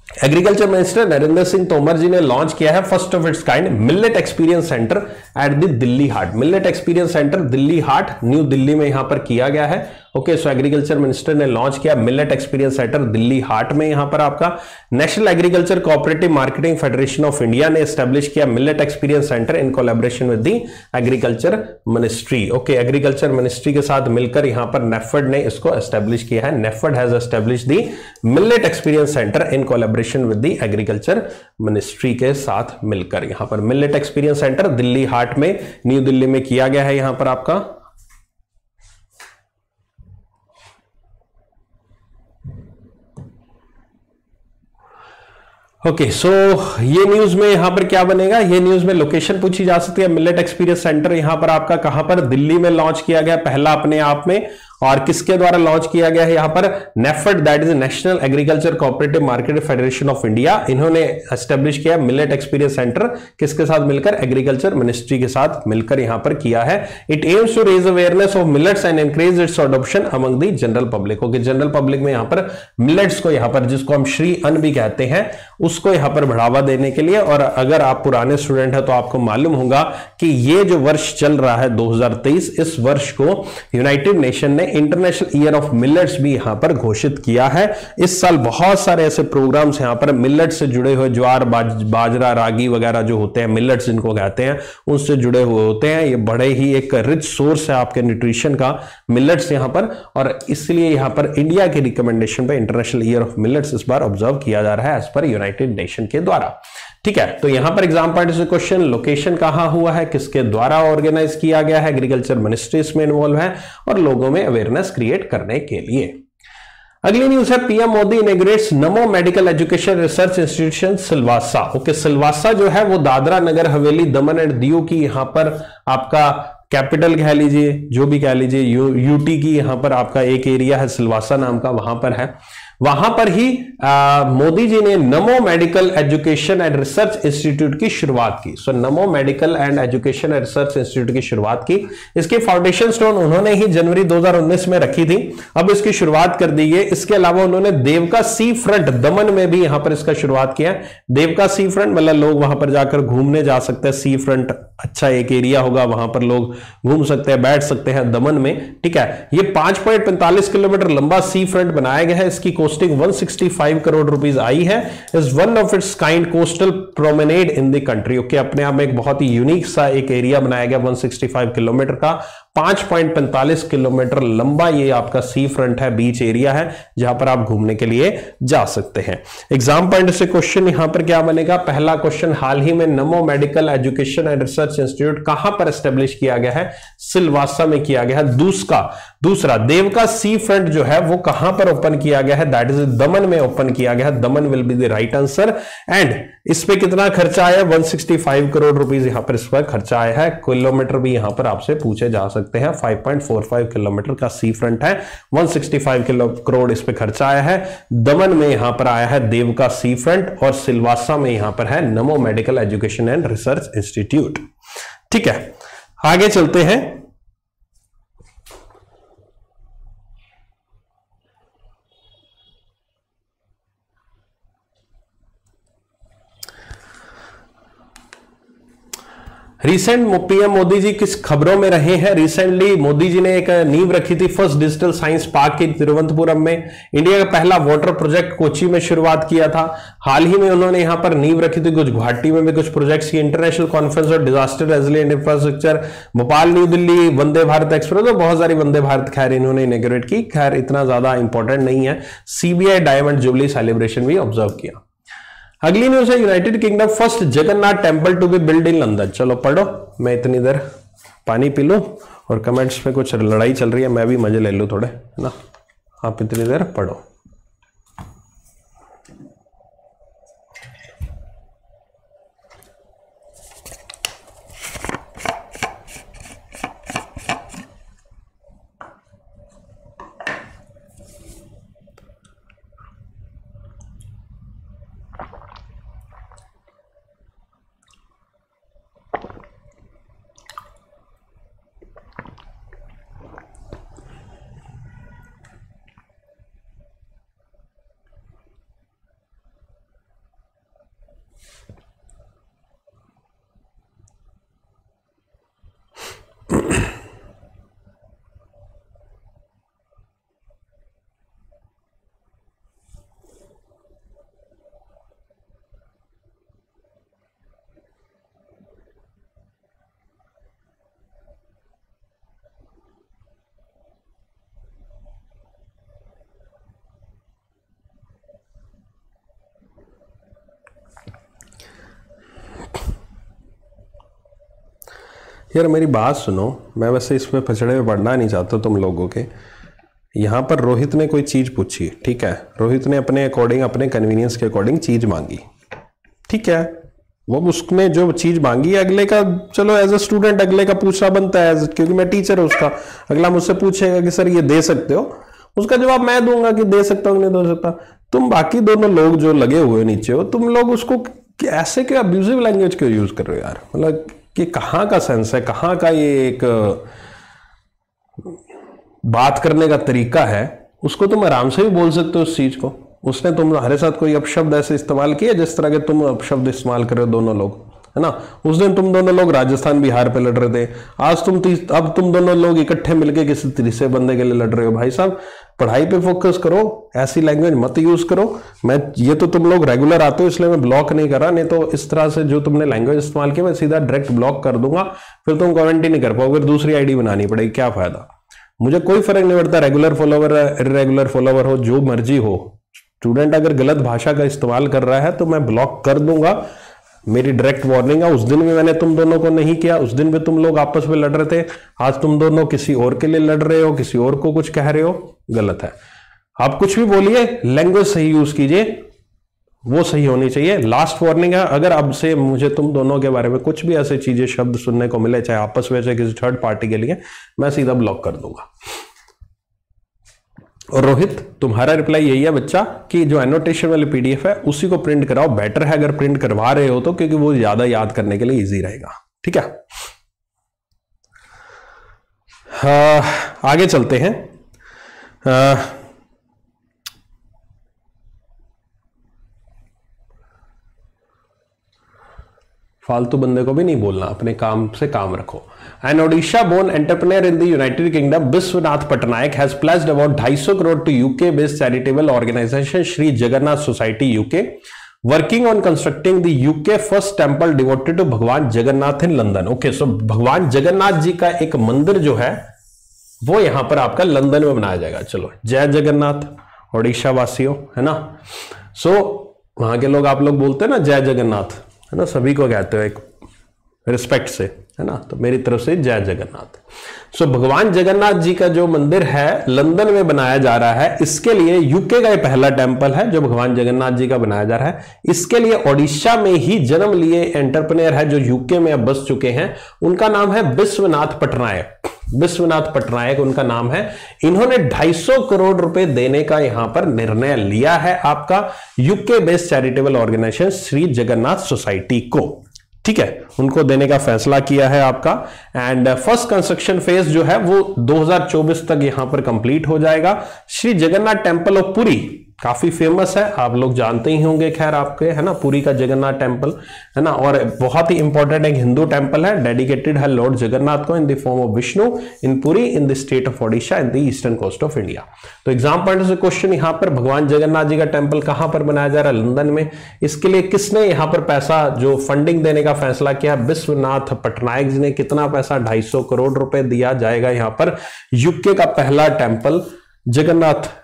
Agriculture minister Narendra Singh Tomar ji ने लॉन्च किया है first of its kind millet experience centre at the Delhi Haat. Millet experience centre Delhi Haat new Delhi में यहां पर किया गया है। Okay, so agriculture minister ने लॉन्च किया मिलेट एक्सपीरियंस सेंटर दिल्ली हाट में। यहां पर आपका national agriculture cooperative marketing federation of India ने एस्टेब्लिश किया millet experience centre in collaboration with the agriculture ministry. Okay, agriculture ministry के साथ मिलकर यहां पर नेफेड ने इसको एस्टेब्लिश किया है। NAFED has establish the millet experience centre in collaboration with the agriculture ministry के साथ मिलकर यहां पर मिलेट एक्सपीरियंस सेंटर दिल्ली हाट में न्यू दिल्ली में किया गया है। यहां पर आपका ओके, सो ये न्यूज में यहां पर क्या बनेगा, ये न्यूज में लोकेशन पूछी जा सकती है। मिलेट एक्सपीरियंस सेंटर यहां पर आपका कहां पर, दिल्ली में लॉन्च किया गया पहला अपने आप में, और किसके द्वारा लॉन्च किया गया है यहां पर, NAFED, that is national agriculture cooperative market federation of India. इन्होंने एस्टेब्लिश किया मिलेट एक्सपीरियंस सेंटर किसके साथ मिलकर, एग्रीकल्चर मिनिस्ट्री के साथ मिलकर यहां पर किया है। It aims to raise awareness of millets and increase its adoption among the general public. Okay, general public में यहां पर मिलेट्स को यहां पर, जिसको हम श्री अन्न भी कहते हैं, उसको यहां पर बढ़ावा देने के लिए। और अगर आप पुराने स्टूडेंट हैं तो आपको मालूम होगा कि ये जो वर्ष चल रहा है 2023, इस वर्ष को यूनाइटेड नेशन ने इंटरनेशनल ईयर ऑफ मिलेट्स भी यहां पर घोषित किया है। इस साल बहुत सारे ऐसे प्रोग्राम्स यहां पर मिलेट से जुड़े हुए, ज्वार बाजरा रागी वगैरह जो होते हैं, मिलेट्स जिनको कहते हैं, उनसे जुड़े हुए होते हैं। ये बड़े ही एक रिच सोर्स है आपके न्यूट्रिशन का मिलेट्स यहां पर, और इसलिए यहां पर इंडिया की रिकमेंडेशन पे इंटरनेशनल ईयर ऑफ मिलेट्स इस बार ऑब्जर्व किया जा रहा है एज पर यूनाइटेड नेशन के द्वारा। ठीक है, तो यहां पर एग्जाम पार्ट से क्वेश्चन, लोकेशन कहां हुआ है, किसके द्वारा ऑर्गेनाइज किया गया है, एग्रीकल्चर मिनिस्ट्री इसमें इन्वॉल्व है, और लोगों में अवेयरनेस क्रिएट करने के लिए। अगली न्यूज है पीएम मोदी इनॉग्रेट्स नमो medical education research institution Silvassa. Okay, Silvassa जो है वो दादरा नगर हवेली दमन एंड दीव की यहां पर आपका कैपिटल कह लीजिए, जो भी कह लीजिए, यूटी की यहां पर आपका एक एरिया है सिलवासा नाम का, वहां पर है। वहां पर ही मोदी जी ने नमो medical education and research institute की शुरुआत की। सो नमो medical and education and research institute की शुरुआत की। इसकी फाउंडेशन स्टोन उन्होंने ही जनवरी 2019 में रखी थी, अब इसकी शुरुआत कर दी गई। इसके अलावा उन्होंने देवका सी फ्रंट दमन में भी यहां पर इसका शुरुआत किया। देवका सी फ्रंट मतलब लोग वहां पर जाकर घूमने जा सकते हैं, सी फ्रंट अच्छा एक एरिया होगा, वहां पर लोग घूम सकते हैं, बैठ सकते हैं दमन में। ठीक है, ये 5.45 किलोमीटर लंबा सी फ्रंट बनाया गया है। इसकी कॉस्टिंग 165 करोड़ रुपीस आई है। Is one of its kind coastal promenade in the country. Okay, अपने आप में एक बहुत ही यूनिक सा एक एरिया बनाया गया 165 किलोमीटर का, 5.45 किलोमीटर लंबा ये आपका सी फ्रंट है, बीच एरिया है, जहां पर आप घूमने के लिए जा सकते हैं। एग्जाम पॉइंट से क्वेश्चन यहां पर क्या बनेगा, पहला क्वेश्चन, हाल ही में नमो medical education and research institute कहां पर एस्टेब्लिश किया गया है, सिलवासा में किया गया है। दूसरा देवका सी फ्रंट जो है वो कहां पर ओपन किया गया है, दैट इज दमन में ओपन किया गया है। दमन will be the right answer. And इस पे कितना खर्चा आया, 165 करोड़ रुपीस यहां पर इस पर खर्चा आया है। किलोमीटर भी यहां पर आपसे पूछे जा सकते हैं, 5.45 किलोमीटर का सी फ्रंट है, 165 करोड़ इस पे खर्चा आया है। दमन में यहां पर आया है देवका सी फ्रंट, और सिलवासा में यहां पर है नमो medical education and research institute. ठीक है, आगे चलते हैं। रिसेंट पीएम मोदी जी किस खबरों में रहे हैं। रिसेंटली मोदी जी ने एक नींव रखी थी फर्स्ट डिजिटल साइंस पार्क की तिरुवनंतपुरम में। इंडिया का पहला वाटर प्रोजेक्ट कोची में शुरुआत किया था। हाल ही में उन्होंने यहां पर नींव रखी थी कुछ गुवाहाटी में भी कुछ प्रोजेक्ट्स की। इंटरनेशनल कॉन्फ्रेंस और disaster resilient infrastructure, Bhopal new Delhi Vande Bharat express, और बहुत सारी वंदे भारत खैर इन्होंने इनॉग्रेट की। खैर इतना ज्यादा इंपॉर्टेंट नहीं है। सीबीआई डायमंड जुबली सेलिब्रेशन भी ऑब्जर्व किया। अगली न्यूज है United Kingdom first Jagannath temple to be build in London. चलो पढ़ो, मैं इतनी देर पानी पी लूं, और कमेंट्स में कुछ लड़ाई चल रही है, मैं भी मजे ले लूं थोड़े, है ना। आप इतनी देर पढ़ो। यार मेरी बात सुनो, मैं वैसे इसमें पछड़े में पढ़ना नहीं चाहता तुम लोगों के। यहाँ पर रोहित ने कोई चीज पूछी, ठीक है, रोहित ने अपने अकॉर्डिंग, अपने कन्वीनियंस के अकॉर्डिंग चीज मांगी, ठीक है, वो उसने जो चीज मांगी अगले का, चलो एज ए स्टूडेंट अगले का पूछना बनता है, क्योंकि मैं टीचर हूं उसका। अगला मुझसे पूछेगा कि सर ये दे सकते हो, उसका जवाब मैं दूंगा कि दे सकता हूं, नहीं दे सकता। तुम बाकी दोनों लोग जो लगे हुए नीचे हो, तुम लोग उसको ऐसे क्यों अब्यूजिव लैंग्वेज क्यों यूज कर रहे हो यार? मतलब कि कहाँ का सेंस है, कहाँ का ये एक बात करने का तरीका है? उसको तुम आराम से भी बोल सकते हो उस चीज को। उसने तुम्हारे साथ कोई अपशब्द ऐसे इस्तेमाल किया जिस तरह के तुम अपशब्द इस्तेमाल कर रहे हो दोनों लोग, है ना? उस दिन तुम दोनों लोग राजस्थान बिहार पे लड़ रहे थे, आज अब तुम दोनों लोग इकट्ठे मिलकर किसी तीसरे बंदे के लिए लड़ रहे हो। भाई साहब पढ़ाई पे फोकस करो, ऐसी लैंग्वेज मत यूज करो। मैं ये तो तुम लोग रेगुलर आते हो इसलिए मैं ब्लॉक नहीं कर रहा, नहीं तो इस तरह से जो तुमने लैंग्वेज इस्तेमाल किया मैं सीधा डायरेक्ट ब्लॉक कर दूंगा, फिर तुम कमेंट ही नहीं कर पाओगे, फिर दूसरी आईडी बनानी पड़ेगी, क्या फायदा? मुझे कोई फर्क नहीं पड़ता रेगुलर फॉलोवर इरेगुलर फॉलोवर हो, जो मर्जी हो। स्टूडेंट अगर गलत भाषा का इस्तेमाल कर रहा है तो मैं ब्लॉक कर दूंगा, मेरी डायरेक्ट वार्निंग है। उस दिन भी मैंने तुम दोनों को नहीं किया, उस दिन भी तुम लोग आपस में लड़ रहे थे, आज तुम दोनों किसी और के लिए लड़ रहे हो, किसी और को कुछ कह रहे हो, गलत है। आप कुछ भी बोलिए, लैंग्वेज सही यूज कीजिए, वो सही होनी चाहिए। लास्ट वार्निंग है, अगर अब से मुझे तुम दोनों के बारे में कुछ भी ऐसे चीजें शब्द सुनने को मिले, चाहे आपस में चाहे किसी थर्ड पार्टी के लिए, मैं सीधा ब्लॉक कर दूंगा। और रोहित तुम्हारा रिप्लाई यही है बच्चा कि जो एनोटेशन वाली पीडीएफ है उसी को प्रिंट कराओ, बेटर है अगर प्रिंट करवा रहे हो तो, क्योंकि वो ज्यादा याद करने के लिए इजी रहेगा, ठीक है? आगे चलते हैं। फालतू बंदे को भी नहीं बोलना, अपने काम से काम रखो। An Odisha-born entrepreneur in the United Kingdom, Biswanath Patnaik, has pledged about 250 crore to UK-based charitable organization Sri Jagannath Society UK, working on constructing the UK first temple devoted to भगवान Jagannath in London. Okay, so भगवान जगन्नाथ जी का एक मंदिर जो है वो यहां पर आपका लंदन में बनाया जाएगा। चलो, जय जगन्नाथ ओडिशा वासियों, है ना? वहां के लोग, आप लोग बोलते हैं ना जय जगन्नाथ, है ना? सभी को कहते हो एक रिस्पेक्ट से, है ना? तो मेरी तरफ से जय जगन्नाथ। भगवान जगन्नाथ जी का जो मंदिर है लंदन में बनाया जा रहा है, इसके लिए यूके का ये पहला टेंपल है जो भगवान जगन्नाथ जी का बनाया जा रहा है। इसके लिए ओडिशा में ही जन्म लिए एंटरप्रेन्योर है जो यूके में अब बस चुके हैं, उनका नाम है बिस्वनाथ पटनायक। बिस्वनाथ पटनायक उनका नाम है। इन्होंने 250 करोड़ रुपए देने का यहां पर निर्णय लिया है आपका UK based charitable organisation Shri Jagannath society को, ठीक है? उनको देने का फैसला किया है आपका। एंड फर्स्ट कंस्ट्रक्शन फेज जो है वो 2024 तक यहां पर कंप्लीट हो जाएगा। श्री जगन्नाथ टेम्पल ऑफ पुरी काफी फेमस है, आप लोग जानते ही होंगे, खैर आपके, है ना? पुरी का जगन्नाथ टेम्पल, है ना? और बहुत ही इंपॉर्टेंट एक हिंदू टेम्पल है, डेडिकेटेड है लॉर्ड जगन्नाथ को in the form of Vishnu in Puri in the state of Odisha in the eastern coast of India. तो एग्जाम पॉइंट से क्वेश्चन, यहां पर भगवान जगन्नाथ जी का टेम्पल कहां पर बनाया जा रहा है? लंदन में। इसके लिए किसने यहां पर पैसा जो फंडिंग देने का फैसला किया? बिस्वनाथ पटनायक जी ने। कितना पैसा? 250 करोड़ रुपए दिया जाएगा यहां पर। यूके का पहला टेम्पल जगन्नाथ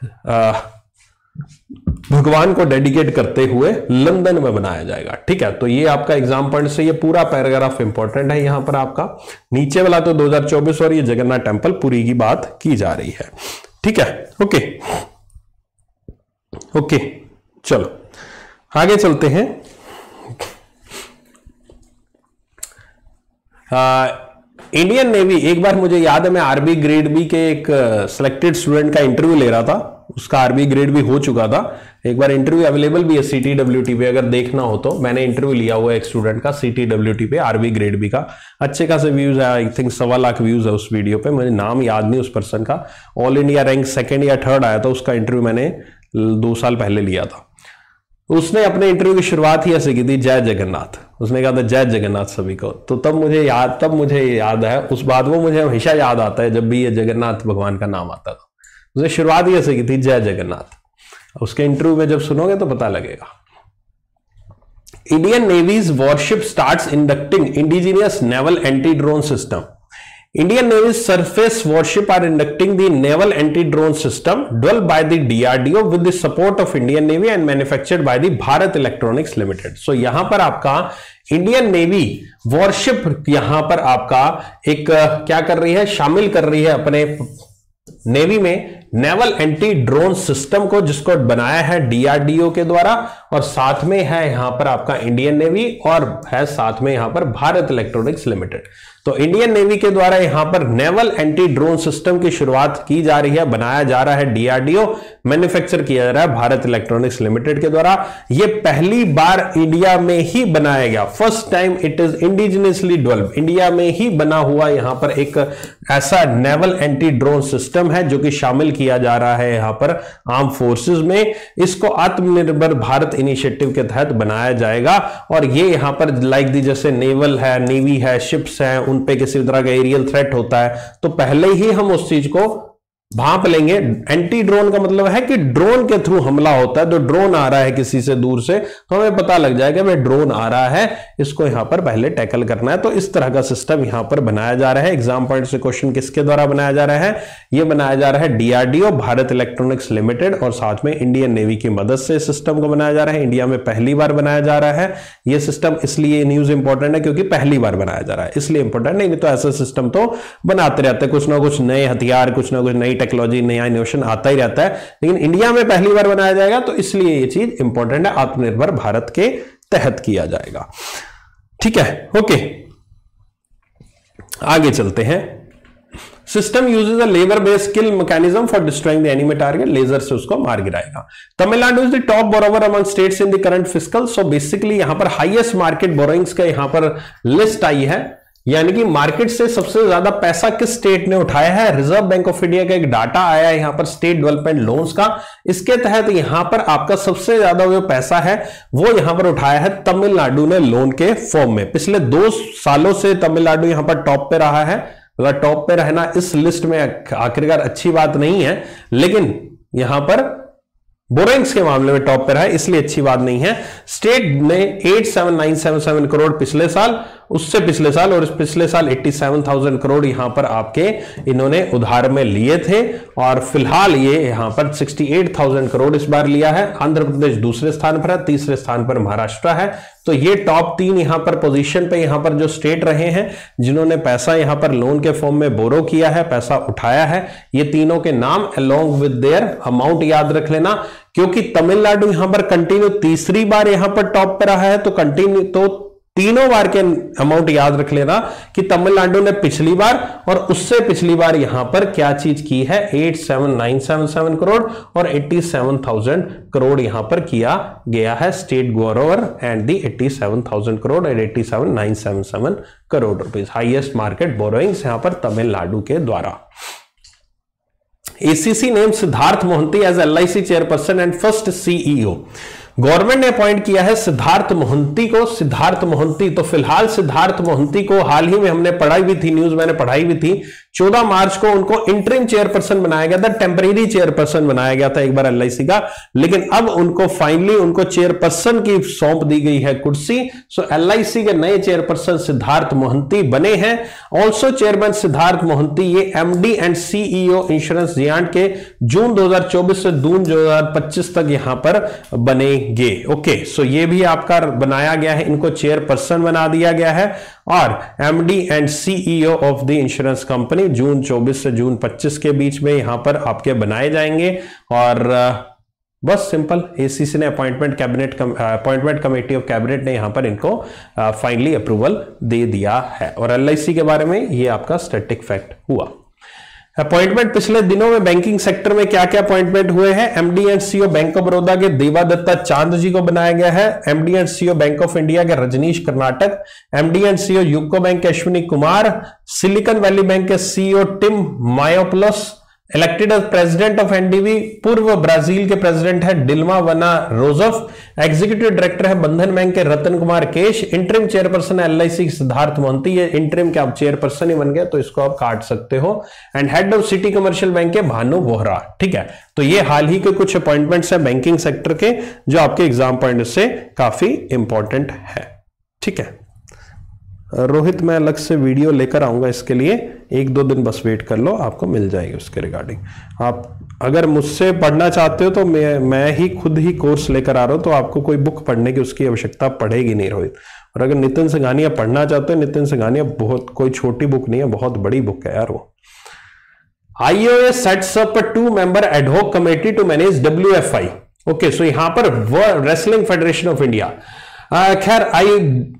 भगवान को डेडिकेट करते हुए लंदन में बनाया जाएगा, ठीक है? तो ये आपका एग्जाम पॉइंट से ये पूरा पैराग्राफ इंपॉर्टेंट है यहां पर आपका। नीचे वाला तो 2024 और ये जगन्नाथ टेम्पल पुरी की बात की जा रही है, ठीक है? ओके, चलो आगे चलते हैं। इंडियन नेवी, एक बार मुझे याद है मैं आरबी ग्रेड बी के एक सिलेक्टेड स्टूडेंट का इंटरव्यू ले रहा था, उसका आरबी ग्रेड भी हो चुका था। एक बार इंटरव्यू अवेलेबल भी है CTWT पे, अगर देखना हो तो। मैंने इंटरव्यू लिया हुआ है एक स्टूडेंट का CTWT पे, आरबी ग्रेड बी का। अच्छे खासे व्यूज है, आई थिंक 1.25 लाख व्यूज है उस वीडियो पे। मुझे नाम याद नहीं उस पर्सन का। ऑल इंडिया रैंक 2nd या 3rd आया था, उसका इंटरव्यू मैंने 2 साल पहले लिया था। उसने अपने इंटरव्यू की शुरुआत ही ऐसे की थी, जय जगन्नाथ। उसने कहा था जय जगन्नाथ सभी को। तो तब मुझे याद है उस बात, वो मुझे हमेशा याद आता है जब भी ये जगन्नाथ भगवान का नाम आता था। उसने शुरुआत ही ऐसे की थी, जय जगन्नाथ। उसके इंटरव्यू में जब सुनोगे तो पता लगेगा। Indian navy's warship starts inducting indigenous naval anti drone system. Indian Navy surface warship are inducting the naval anti-drone system developed by the DRDO with the support of Indian Navy and manufactured by the Bharat Electronics Limited. So यहां पर आपका Indian navy worship यहां पर आपका एक क्या कर रही है, शामिल कर रही है अपने नेवी में नेवल एंटी ड्रोन सिस्टम को, जिसको बनाया है डीआरडीओ के द्वारा, और साथ में है यहां पर आपका इंडियन नेवी और है साथ में यहां पर भारत इलेक्ट्रॉनिक्स लिमिटेड। तो इंडियन नेवी के द्वारा यहां पर नेवल एंटी ड्रोन सिस्टम की शुरुआत की जा रही है, बनाया जा रहा है डीआरडीओ, मैन्युफैक्चर किया जा रहा है भारत इलेक्ट्रॉनिक्स लिमिटेड के द्वारा। यह पहली बार इंडिया में ही बनाया गया, first time it is indigenously developed, India में ही बना हुआ यहां पर एक ऐसा नेवल एंटी ड्रोन सिस्टम है जो कि शामिल किया जा रहा है यहां पर आर्म फोर्सेस में। इसको आत्मनिर्भर भारत इनिशिएटिव के तहत बनाया जाएगा और ये यहां पर लाइक दी जैसे नेवल है, नेवी है, शिप्स है, उन पे किसी तरह का एरियल थ्रेट होता है तो पहले ही हम उस चीज को भांप लेंगे। एंटी ड्रोन का मतलब है कि ड्रोन के थ्रू हमला होता है, तो ड्रोन आ रहा है किसी से दूर से तो हमें पता लग जाएगा भाई ड्रोन आ रहा है, इसको यहां पर पहले टैकल करना है। तो इस तरह का सिस्टम यहां पर बनाया जा रहा है। एग्जाम पॉइंट से क्वेश्चन किसके द्वारा बनाया जा रहा है, यह बनाया जा रहा है डीआरडीओ भारत इलेक्ट्रॉनिक्स लिमिटेड और साथ में इंडियन नेवी की मदद से सिस्टम को बनाया जा रहा है। इंडिया में पहली बार बनाया जा रहा है यह सिस्टम, इसलिए न्यूज इंपॉर्टेंट है क्योंकि पहली बार बनाया जा रहा है इसलिए इंपॉर्टेंट, नहीं तो ऐसा सिस्टम तो बनाते रहते हैं, कुछ ना कुछ नए हथियार, कुछ ना कुछ नई टेक्नोलॉजी, नया इनोवेशन आता ही रहता है, लेकिन इंडिया में पहली बार बनाया जाएगा तो इसलिए यह चीज इंपॉर्टेंट है, आत्मनिर्भर भारत के तहत किया जाएगा। ठीक है, ओके आगे चलते हैं। System uses a laser based kill mechanism for destroying the enemy target, laser से उसको मार गिराएगा। Tamil Nadu is the top borrower among states in the current fiscal. So basically यहां पर हाईएस्ट मार्केट बोरोइंग्स का यहां पर लिस्ट आई है, यानी कि मार्केट से सबसे ज्यादा पैसा किस स्टेट ने उठाया है। रिजर्व बैंक ऑफ इंडिया का एक डाटा आया है यहां पर स्टेट डेवलपमेंट लोन्स का, इसके तहत यहां पर आपका सबसे ज्यादा जो पैसा है वो यहां पर उठाया है तमिलनाडु ने लोन के फॉर्म में। पिछले 2 सालों से तमिलनाडु यहां पर टॉप पे रहा है। अगर टॉप पे रहना इस लिस्ट में आखिरकार अच्छी बात नहीं है, लेकिन यहां पर बोरोइंग्स के मामले में टॉप पे रहा है इसलिए अच्छी बात नहीं है। स्टेट ने 87977 करोड़ पिछले साल, उससे पिछले साल और इस पिछले साल 87,000 करोड़ यहां पर आपके इन्होंने उधार में लिए थे और फिलहाल ये यहां पर 68,000 करोड़ इस बार लिया है। आंध्र प्रदेश दूसरे स्थान पर है, तीसरे स्थान पर महाराष्ट्र है। तो ये टॉप 3 यहां पर पोजीशन पे यहां पर जो स्टेट रहे हैं जिन्होंने पैसा यहां पर लोन के फॉर्म में बोरो किया है, पैसा उठाया है, ये तीनों के नाम अलोंग विद देयर अमाउंट याद रख लेना, क्योंकि तमिलनाडु यहां पर कंटिन्यू तीसरी बार यहां पर टॉप पे रहा है तो कंटिन्यू तो तीनों बार के अमाउंट याद रख लेना कि तमिलनाडु ने पिछली बार और उससे पिछली बार यहां पर क्या चीज की है, 87977 करोड़ और 87,000 करोड़ यहां पर किया गया है state borrower and the 87,000 crore and 87,977 crore rupees highest market borrowings यहां पर तमिलनाडु के द्वारा। ACC name Siddharth Mohanty as LIC chairperson and first CEO। Government ने अपॉइंट किया है सिद्धार्थ मोहंती को। सिद्धार्थ मोहंती, तो फिलहाल सिद्धार्थ मोहंती को हाल ही में हमने पढ़ाई भी थी, न्यूज मैंने पढ़ाई भी थी, 14 मार्च को उनको इंटरिम चेयरपर्सन बनाया गया था, टेम्परेरी चेयरपर्सन बनाया गया था एक बार LIC का, लेकिन अब उनको फाइनली उनको चेयरपर्सन की सौंप दी गई है कुर्सी। सो LIC के नए चेयरपर्सन सिद्धार्थ मोहंती बने हैं। ऑल्सो चेयरमैन सिद्धार्थ मोहंती ये MD and CEO insurance giant के जून 2024 से जून 2025 तक यहां पर बनेंगे। ओके, सो ये भी आपका बनाया गया है, इनको चेयरपर्सन बना दिया गया है और MD and CEO of the insurance company June 24 से जून 25 के बीच में यहां पर आपके बनाए जाएंगे। और बस सिंपल, एसीसी ने अपॉइंटमेंट कमेटी ऑफ कैबिनेट ने यहां पर इनको फाइनली अप्रूवल दे दिया है। और LIC के बारे में ये आपका स्टैटिक फैक्ट हुआ। अपॉइंटमेंट पिछले दिनों में बैंकिंग सेक्टर में क्या क्या अपॉइंटमेंट हुए हैं। MD and CEO Bank of Baroda के देवादत्ता चांद जी को बनाया गया है। MD and CEO Bank of India के Rajneesh Karnataka. MD and CEO UCO Bank के Ashwini Kumar. Silicon Valley Bank के CEO Tim Mayopoulos elected as president of NDB। पूर्व ब्राजील के प्रेसिडेंट है Dilma Vana Rousseff. Executive director है बंधन बैंक के रतन कुमार केश। इंटरिम चेयरपर्सन है LIC Siddhartha Mohanty. ये इंटरिम के आप चेयरपर्सन ही बन गए तो इसको आप काट सकते हो। And head of city commercial bank के भानु बोहरा। ठीक है, तो ये हाल ही के कुछ अपॉइंटमेंट्स है बैंकिंग सेक्टर के जो आपके एग्जाम पॉइंट से काफी इंपॉर्टेंट है। ठीक है, रोहित मैं अलग से वीडियो लेकर आऊंगा इसके लिए, 1-2 दिन बस वेट कर लो, आपको मिल जाएगी उसके रिगार्डिंग। आप अगर मुझसे पढ़ना चाहते हो तो मैं ही खुद ही कोर्स लेकर आ रहा हूं, तो आपको कोई बुक पढ़ने की उसकी आवश्यकता पड़ेगी नहीं रोहित। और अगर नितिन सिंघानिया पढ़ना चाहते हो, नितिन सिंघानिया बहुत कोई छोटी बुक नहीं है, बहुत बड़ी बुक है यार वो। IOA sets up 2-member ad hoc committee to manage WFI। Okay, so यहां पर रेसलिंग फेडरेशन ऑफ इंडिया, खैर आई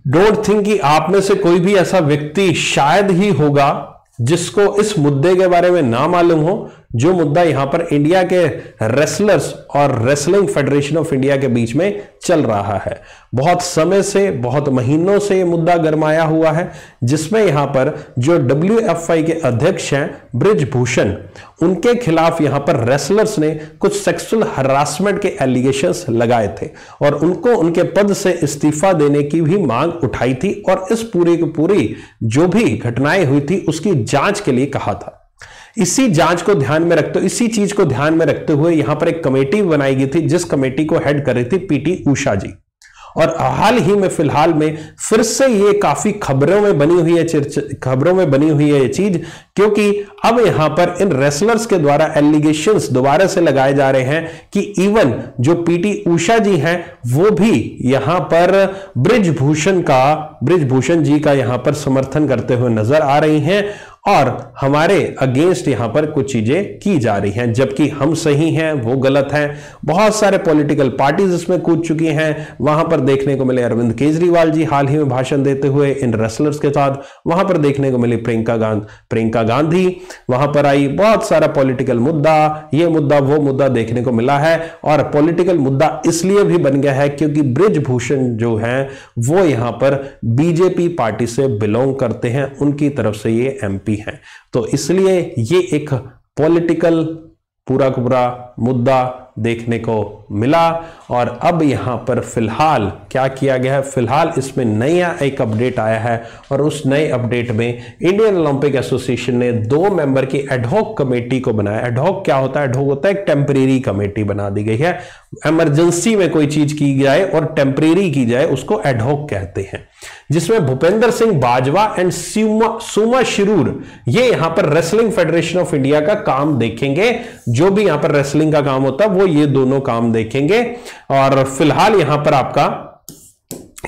डोंट थिंक कि आप में से कोई भी ऐसा व्यक्ति शायद ही होगा जिसको इस मुद्दे के बारे में ना मालूम हो, जो मुद्दा यहां पर इंडिया के रेसलर्स और रेसलिंग फेडरेशन ऑफ इंडिया के बीच में चल रहा है। बहुत समय से, बहुत महीनों से यह मुद्दा गरमाया हुआ है, जिसमें यहां पर जो WFI के अध्यक्ष हैं बृजभूषण, उनके खिलाफ यहां पर रेसलर्स ने कुछ सेक्सुअल हरासमेंट के एलिगेशंस लगाए थे और उनको उनके पद से इस्तीफा देने की भी मांग उठाई थी और इस पूरी की पूरी जो भी घटनाएं हुई थी उसकी जांच के लिए कहा था। इसी जांच को ध्यान में रखते, इसी चीज को ध्यान में रखते हुए यहां पर एक कमेटी बनाई गई थी, जिस कमेटी को हेड कर रही थी PT उषा जी। और हाल ही में फिलहाल में फिर से ये काफी खबरों में बनी हुई है ये चीज, क्योंकि अब यहां पर इन रेसलर्स के द्वारा एलिगेशंस दोबारा से लगाए जा रहे हैं कि इवन जो PT उषा जी हैं वो भी यहां पर बृजभूषण जी का यहां पर समर्थन करते हुए नजर आ रही हैं और हमारे अगेंस्ट यहां पर कुछ चीजें की जा रही हैं, जबकि हम सही हैं वो गलत हैं। बहुत सारे पॉलिटिकल पार्टीज इसमें कूद चुकी हैं। वहां पर देखने को मिले अरविंद केजरीवाल जी हाल ही में भाषण देते हुए इन रेसलर्स के साथ, वहां पर देखने को मिली प्रियंका गांधी, वहां पर आई बहुत सारा पॉलिटिकल मुद्दा, ये मुद्दा वो मुद्दा देखने को मिला है। और पॉलिटिकल मुद्दा इसलिए भी बन गया है क्योंकि बृजभूषण जो हैं वो यहां पर BJP पार्टी से बिलोंग करते हैं, उनकी तरफ से ये MP हैं, तो इसलिए ये एक पॉलिटिकल पूरा का पूरा मुद्दा देखने को मिला। और अब यहां पर फिलहाल क्या किया गया है, फिलहाल इसमें नया एक अपडेट आया है और उस नए अपडेट में इंडियन ओलंपिक एसोसिएशन ने 2 मेंबर की एडहॉक कमेटी को बनाया। एडहॉक क्या होता है? एडहॉक होता है एक टेम्परेरी कमेटी बना दी गई है। इमरजेंसी में कोई चीज की जाए और टेम्परेरी की जाए उसको एडहॉक कहते हैं, जिसमें भूपेंद्र सिंह बाजवा एंड सुमा शिरूर ये यहां पर रेसलिंग फेडरेशन ऑफ इंडिया का काम देखेंगे। जो भी यहां पर रेसलिंग का काम होता है वो ये दोनों काम देखेंगे। और फिलहाल यहां पर आपका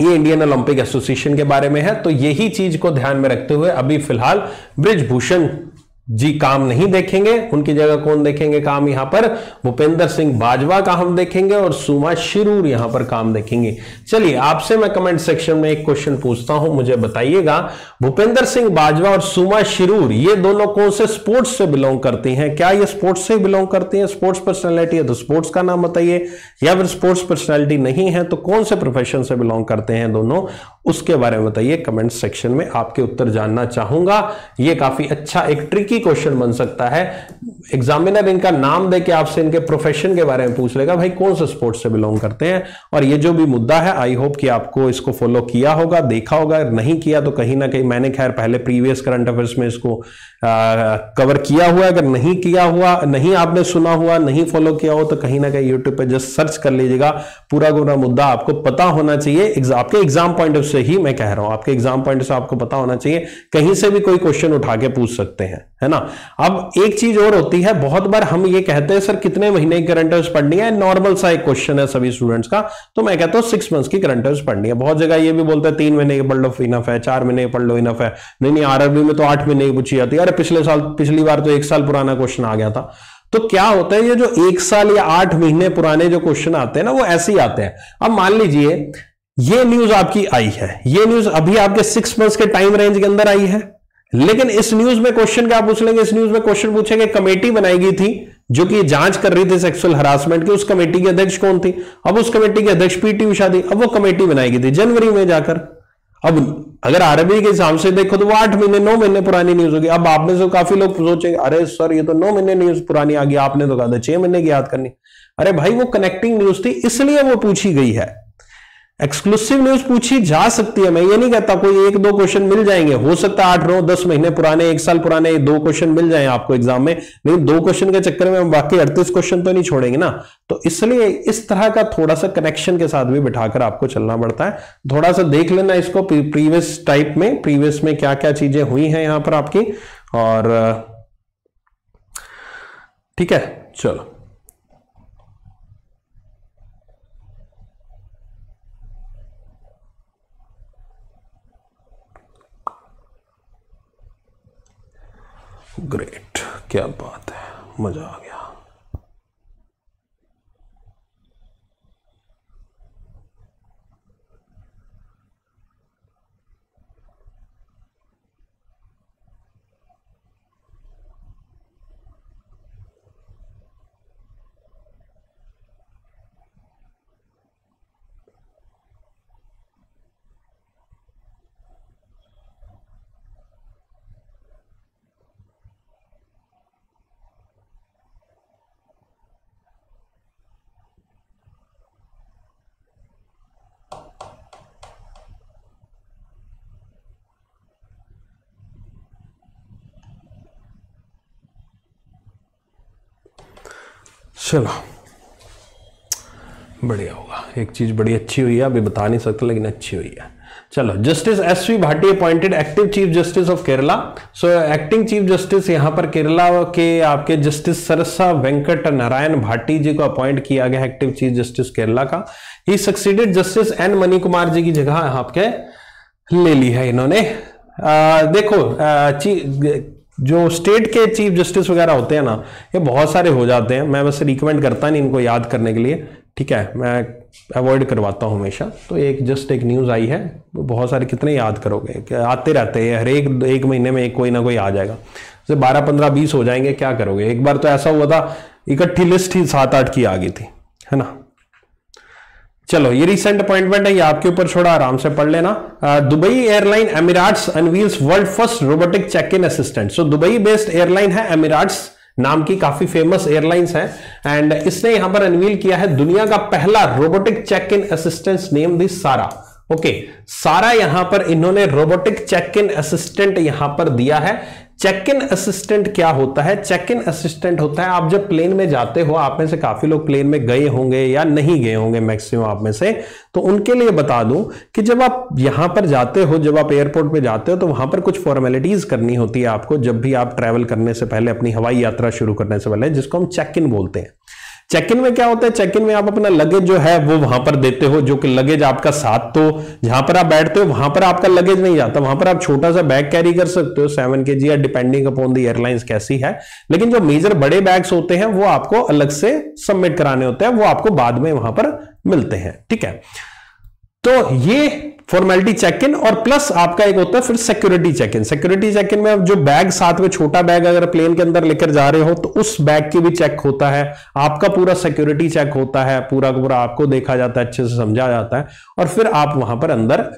ये इंडियन ओलंपिक एसोसिएशन के बारे में है, तो यही चीज को ध्यान में रखते हुए अभी फिलहाल बृजभूषण जी काम नहीं देखेंगे, उनकी जगह कौन देखेंगे काम? यहां पर भूपेंद्र सिंह बाजवा का हम देखेंगे और सुमा शिरूर यहां पर काम देखेंगे। चलिए आपसे मैं कमेंट सेक्शन में एक क्वेश्चन पूछता हूं, मुझे बताइएगा भूपेंद्र सिंह बाजवा और सुमा शिरूर ये दोनों कौन से स्पोर्ट्स से बिलोंग करती हैं? क्या ये स्पोर्ट्स से बिलोंग करती हैं? स्पोर्ट्स पर्सनैलिटी है तो स्पोर्ट्स का नाम बताइए, या फिर स्पोर्ट्स पर्सनैलिटी नहीं है तो कौन से प्रोफेशन से बिलोंग करते हैं दोनों, उसके बारे में बताइए। कमेंट सेक्शन में आपके उत्तर जानना चाहूंगा। ये काफी अच्छा एक ट्रिकी क्वेश्चन बन सकता है। एग्जामिनर इनका नाम देके आपसे इनके प्रोफेशन के बारे में पूछ लेगा, भाई कौन से स्पोर्ट्स से बिलोंग करते हैं। और ये जो भी मुद्दा है आई होप कि आपको इसको फॉलो किया होगा, देखा होगा, नहीं किया तो कहीं ना कहीं मैंने खैर पहले प्रीवियस करंट अफेयर्स में इसको कवर किया हुआ है। अगर नहीं किया हुआ, नहीं आपने सुना हुआ, नहीं फॉलो किया हो तो कहीं ना कहीं यूट्यूब पे जस्ट सर्च कर लीजिएगा। पूरा पूरा मुद्दा आपको पता होना चाहिए। आपके एग्जाम पॉइंट ऑफ से ही मैं कह रहा हूं, आपके एग्जाम पॉइंट से आपको पता होना चाहिए, कहीं से भी कोई क्वेश्चन उठा के पूछ सकते हैं, है ना। अब एक चीज और होती है, बहुत बार हम ये कहते हैं सर कितने महीने की करंट अफेयर्स पढ़नी है, नॉर्मल सा एक क्वेश्चन है सभी स्टूडेंट्स का, तो मैं कहता हूं 6 मंथ्स की करंट अफेयर्स पढ़नी है। बहुत जगह ये भी बोलते हैं 3 महीने की पढ़ लो इनफ है, 4 महीने की पढ़ लो इनफ है। नहीं आरआरबी में तो 8 महीने की पूछी जाती है। अरे पिछली बार तो 1 साल पुराना क्वेश्चन आ गया था। तो क्या होता है, ये जो 1 साल या 8 महीने पुराने जो क्वेश्चन आते हैं ना वो ऐसे ही आते हैं। अब मान लीजिए ये न्यूज आपकी आई है, ये न्यूज अभी आपके 6 मंथ्स के टाइम रेंज के अंदर आई है, लेकिन इस न्यूज में क्वेश्चन क्या पूछ लेंगे? इस न्यूज में क्वेश्चन पूछेंगे कमेटी बनाई गई थी जो कि जांच कर रही थी सेक्सुअल हरासमेंट की, उस कमेटी के अध्यक्ष कौन थी? अब उस कमेटी के अध्यक्ष PT उषा थी। अब वो कमेटी बनाई गई थी जनवरी में जाकर। अब अगर आरबी के हिसाब से देखो तो वो 8 महीने 9 महीने पुरानी न्यूज होगी। अब आप में से काफी लोग सोचेंगे अरे सर ये तो 9 महीने न्यूज पुरानी आ गई, आपने तो कहा था 6 महीने की याद करनी। अरे भाई वो कनेक्टिंग न्यूज थी इसलिए वो पूछी गई है। एक्सक्लूसिव न्यूज पूछी जा सकती है, मैं ये नहीं कहता कोई 1-2 क्वेश्चन मिल जाएंगे, हो सकता है 8-9-10 महीने पुराने, 1 साल पुराने 2 क्वेश्चन मिल जाएं आपको एग्जाम में, लेकिन 2 क्वेश्चन के चक्कर में हम बाकी 38 क्वेश्चन तो नहीं छोड़ेंगे ना। तो इसलिए इस तरह का थोड़ा सा कनेक्शन के साथ भी बिठाकर आपको चलना पड़ता है। थोड़ा सा देख लेना इसको प्रीवियस टाइप में, प्रीवियस में क्या क्या चीजें हुई हैं यहां पर आपकी, और ठीक है। चलो ग्रेट, क्या बात है, मजा आ गया। चलो बढ़िया होगा, एक चीज बड़ी अच्छी हुई है, अभी बता नहीं सकता लेकिन अच्छी हुई है। चलो, justice S V. Bhatti appointed active chief justice of Kerala. So acting chief justice यहां पर केरला के आपके जस्टिस सरसा वेंकट नारायण भाटी जी को अपॉइंट किया गया एक्टिव चीफ जस्टिस केरला का। He succeeded justice N Mani Kumar ji की जगह आपके ले ली है इन्होंने। देखो जो स्टेट के चीफ जस्टिस वगैरह होते हैं ना, ये बहुत सारे हो जाते हैं, मैं बस रिकमेंड करता नहीं इनको याद करने के लिए, ठीक है, मैं अवॉइड करवाता हूं हमेशा। तो जस्ट एक न्यूज आई है, बहुत सारे कितने याद करोगे, आते रहते हैं, हर एक महीने में कोई ना कोई आ जाएगा, जैसे 12, 15, 20 हो जाएंगे, क्या करोगे। एक बार तो ऐसा हुआ था, इकट्ठी लिस्ट ही 7-8 की आ गई थी, है ना। चलो, ये रिसेंट अपॉइंटमेंट है, ये आपके ऊपर छोड़ा, आराम से पढ़ लेना। Dubai airline Emirates unveils world first robotic check in assistant. So Dubai based airline है एमिरेट्स नाम की, काफी फेमस एयरलाइंस है, एंड इसने यहां पर अनवील किया है दुनिया का पहला robotic check in assistant name the Sara. Okay, सारा यहां पर इन्होंने रोबोटिक चेक इन असिस्टेंट यहां पर दिया है। चेक इन असिस्टेंट क्या होता है? चेक इन असिस्टेंट होता है, आप जब प्लेन में जाते हो, आप में से काफी लोग प्लेन में गए होंगे या नहीं गए होंगे, मैक्सिमम आप में से, तो उनके लिए बता दूं कि जब आप यहां पर जाते हो, जब आप एयरपोर्ट पे जाते हो, तो वहां पर कुछ फॉर्मेलिटीज करनी होती है आपको, जब भी आप ट्रैवल करने से पहले, अपनी हवाई यात्रा शुरू करने से पहले, जिसको हम चेक इन बोलते हैं। चेक इन में क्या होता है? चेक इन में आप अपना लगेज जो है वो वहां पर देते हो, जो कि लगेज आपका साथ, तो जहां पर आप बैठते हो वहां पर आपका लगेज नहीं जाता, वहां पर आप छोटा सा बैग कैरी कर सकते हो, 7 kg या डिपेंडिंग अपॉन द एयरलाइंस कैसी है, लेकिन जो मेजर बड़े बैग्स होते हैं वो आपको अलग से सबमिट कराने होते हैं, वो आपको बाद में वहां पर मिलते हैं, ठीक है। तो ये फॉर्मेलिटी चेक इन, और प्लस आपका एक होता है फिर security check in. Security check in में जो बैग साथ में, छोटा बैग अगर प्लेन के अंदर लेकर जा रहे हो, तो उस बैग की भी चेक होता है, आपका पूरा सिक्योरिटी चेक होता है, पूरा का पूरा आपको देखा जाता है, अच्छे से समझा जाता है, और फिर आप वहां पर अंदर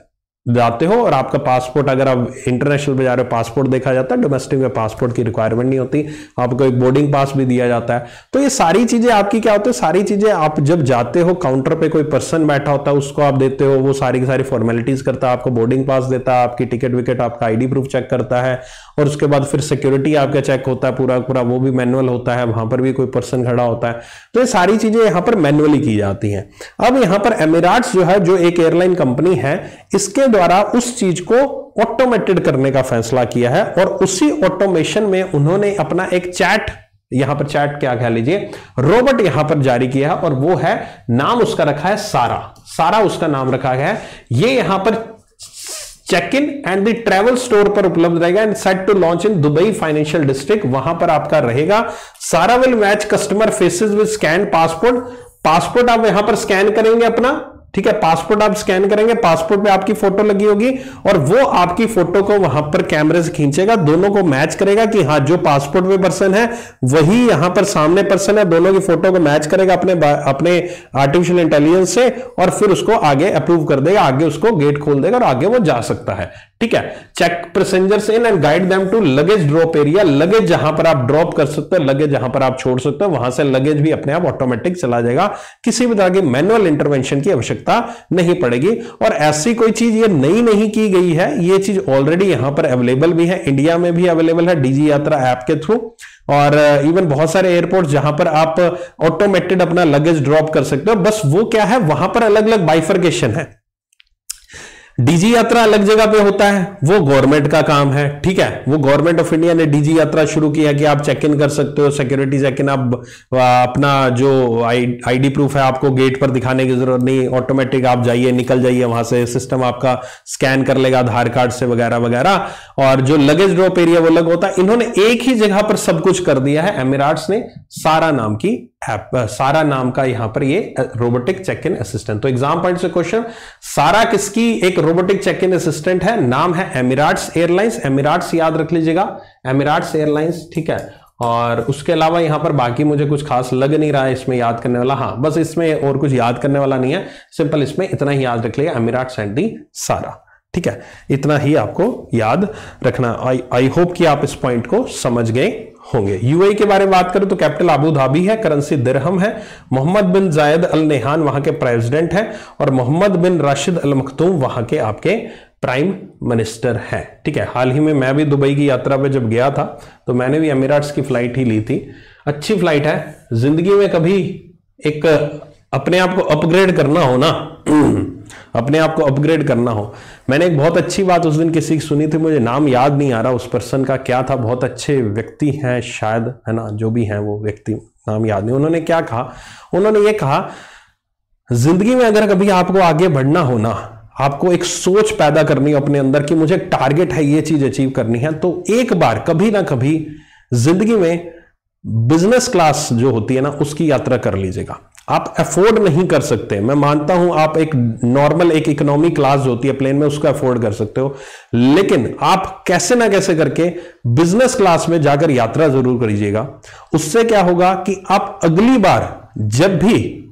जाते हो, और आपका पासपोर्ट, अगर आप इंटरनेशनल पे जा रहे हो, पासपोर्ट देखा जाता है, डोमेस्टिक में पासपोर्ट की रिक्वायरमेंट नहीं होती, आपको एक बोर्डिंग पास भी दिया जाता है। तो ये सारी चीजें आपकी क्या होती है, सारी चीजें आप जब जाते हो, काउंटर पे कोई पर्सन बैठा होता है, उसको आप देते हो, वो सारी की सारी फॉर्मेलिटीज करता है, आपको बोर्डिंग पास देता है, आपकी टिकट विकेट, आपका आईडी प्रूफ चेक करता है, और उसके बाद फिर सिक्योरिटी आपका चेक होता है पूरा पूरा, वो भी मैनुअल होता है, वहां पर भी कोई पर्सन खड़ा होता है। तो ये सारी चीजें यहां पर मैनुअली की जाती हैं। अब यहां पर एमिरेट्स जो है, जो एक एयरलाइन कंपनी है, इसके द्वारा उस चीज को ऑटोमेटेड करने का फैसला किया है, और उसी ऑटोमेशन में उन्होंने अपना एक चैट, यहां पर चैट क्या कह लीजिए, रोबोट यहां पर जारी किया है, और वो है, नाम उसका रखा है सारा। सारा उसका नाम रखा गया है। ये यहां पर check in and the travel store पर उपलब्ध रहेगा, and set to launch in Dubai financial district, वहां पर आपका रहेगा। Sara will match customer faces with scan passport. Passport आप यहां पर स्कैन करेंगे अपना, ठीक है, पासपोर्ट आप स्कैन करेंगे, पासपोर्ट पे आपकी फोटो लगी होगी, और वो आपकी फोटो को वहां पर कैमरे से खींचेगा, दोनों को मैच करेगा कि हाँ, जो पासपोर्ट पे पर्सन है वही यहां पर सामने पर्सन है, दोनों की फोटो को मैच करेगा अपने आर्टिफिशियल इंटेलिजेंस से, और फिर उसको आगे अप्रूव कर देगा, आगे उसको गेट खोल देगा, और आगे वो जा सकता है, ठीक है। Check passengers in and guide them to luggage drop area. Luggage जहां पर आप ड्रॉप कर सकते हो, लगेज जहां पर आप छोड़ सकते हो, वहां से लगेज भी अपने आप ऑटोमेटिक चला जाएगा, किसी भी तरह की मैनुअल इंटरवेंशन की आवश्यकता आवश्यकता नहीं पड़ेगी। और ऐसी कोई चीज ये नई नहीं की गई है, ये चीज ऑलरेडी यहां पर अवेलेबल भी है, इंडिया में भी अवेलेबल है डीजी यात्रा ऐप के थ्रू। और इवन बहुत सारे एयरपोर्ट जहां पर आप ऑटोमेटेड अपना लगेज ड्रॉप कर सकते हो, बस वो क्या है, वहां पर अलग अलग बाइफर्केशन है। डीजी यात्रा अलग जगह पे होता है, वो गवर्नमेंट का काम है, ठीक है। वो गवर्नमेंट ऑफ इंडिया ने डीजी यात्रा शुरू किया कि आप चेक इन कर सकते हो, सिक्योरिटी चेक इन, आप अपना जो आईडी प्रूफ है आपको गेट पर दिखाने की जरूरत नहीं, ऑटोमेटिक आप जाइए निकल जाइए वहां से, सिस्टम आपका स्कैन कर लेगा आधार कार्ड से वगैरह वगैरह। और जो लगेज ड्रॉप एरिया वो अलग होता है। इन्होंने एक ही जगह पर सब कुछ कर दिया है, एमिरेट्स ने, सारा नाम की ऐप, सारा नाम का यहां पर ये रोबोटिक चेक इन असिस्टेंट। तो एग्जाम पॉइंट से क्वेश्चन, सारा किसकी एक रोबोटिक चेक इन असिस्टेंट है, नाम है एमिरेट्स एयरलाइंस, एमिरेट्स याद रख लीजिएगा, एमिरेट्स एयरलाइंस, ठीक है। और उसके अलावा यहां पर बाकी मुझे कुछ खास लग नहीं रहा है इसमें याद करने वाला, हाँ बस इसमें और कुछ याद करने वाला नहीं है, सिंपल इसमें इतना ही याद रख लिया, एमिरेट्स एंड दी सारा, ठीक है। इतना ही आपको याद रखना। आई होप कि आप इस पॉइंट को समझ गए होंगे। यूएई के बारे में बात करें तो कैपिटल अबू धाबी है, करेंसी दिरहम है, मोहम्मद बिन जायद अल नहान वहां के प्रेसिडेंट हैं, और मोहम्मद बिन राशिद अल मखतूम वहां के आपके प्राइम मिनिस्टर हैं, ठीक है। हाल ही में मैं भी दुबई की यात्रा पे जब गया था तो मैंने भी एमिरेट्स की फ्लाइट ही ली थी, अच्छी फ्लाइट है। जिंदगी में कभी एक अपने आप को अपग्रेड करना हो ना, अपने आप को अपग्रेड करना हो, मैंने एक बहुत अच्छी बात उस दिन किसी की सुनी थी, मुझे नाम याद नहीं आ रहा उस पर्सन का क्या था, बहुत अच्छे व्यक्ति हैं शायद, है ना, जो भी हैं वो व्यक्ति, नाम याद नहीं। उन्होंने क्या कहा, उन्होंने ये कहा, जिंदगी में अगर कभी आपको आगे बढ़ना हो ना, आपको एक सोच पैदा करनी हो अपने अंदर कि मुझे एक टारगेट है, ये चीज अचीव करनी है, तो एक बार कभी ना कभी जिंदगी में बिजनेस क्लास जो होती है ना उसकी यात्रा कर लीजिएगा। आप अफोर्ड नहीं कर सकते, मैं मानता हूं आप एक नॉर्मल एक इकोनॉमी क्लास जो होती है प्लेन में उसको अफोर्ड कर सकते हो, लेकिन आप कैसे ना कैसे करके बिजनेस क्लास में जाकर यात्रा जरूर करिएगा। उससे क्या होगा कि आप अगली बार जब भी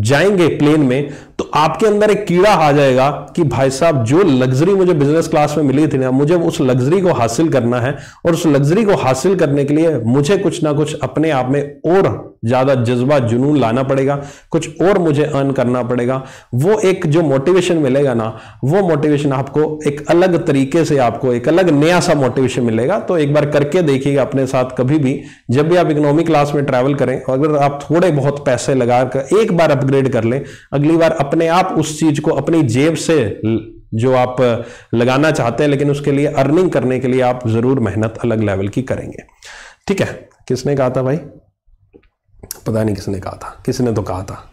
जाएंगे प्लेन में तो आपके अंदर एक कीड़ा आ जाएगा कि भाई साहब जो लग्जरी मुझे बिजनेस क्लास में मिली थी ना, मुझे उस लग्जरी को हासिल करना है, और उस लग्जरी को हासिल करने के लिए मुझे कुछ ना कुछ अपने आप में और ज्यादा जज्बा जुनून लाना पड़ेगा, कुछ और मुझे अर्न करना पड़ेगा। वो एक जो मोटिवेशन मिलेगा ना, वो मोटिवेशन आपको एक अलग तरीके से, आपको एक अलग नया सा मोटिवेशन मिलेगा। तो एक बार करके देखिएगा अपने साथ, कभी भी जब भी आप इकोनॉमी क्लास में ट्रैवल करें, अगर आप थोड़े बहुत पैसे लगाकर एक बार अपग्रेड कर लें, अगली बार अपने आप उस चीज को अपनी जेब से जो आप लगाना चाहते हैं, लेकिन उसके लिए अर्निंग करने के लिए आप जरूर मेहनत अलग लेवल की करेंगे, ठीक है। किसने कहा था भाई, पता नहीं किसने कहा था, किसने तो कहा था।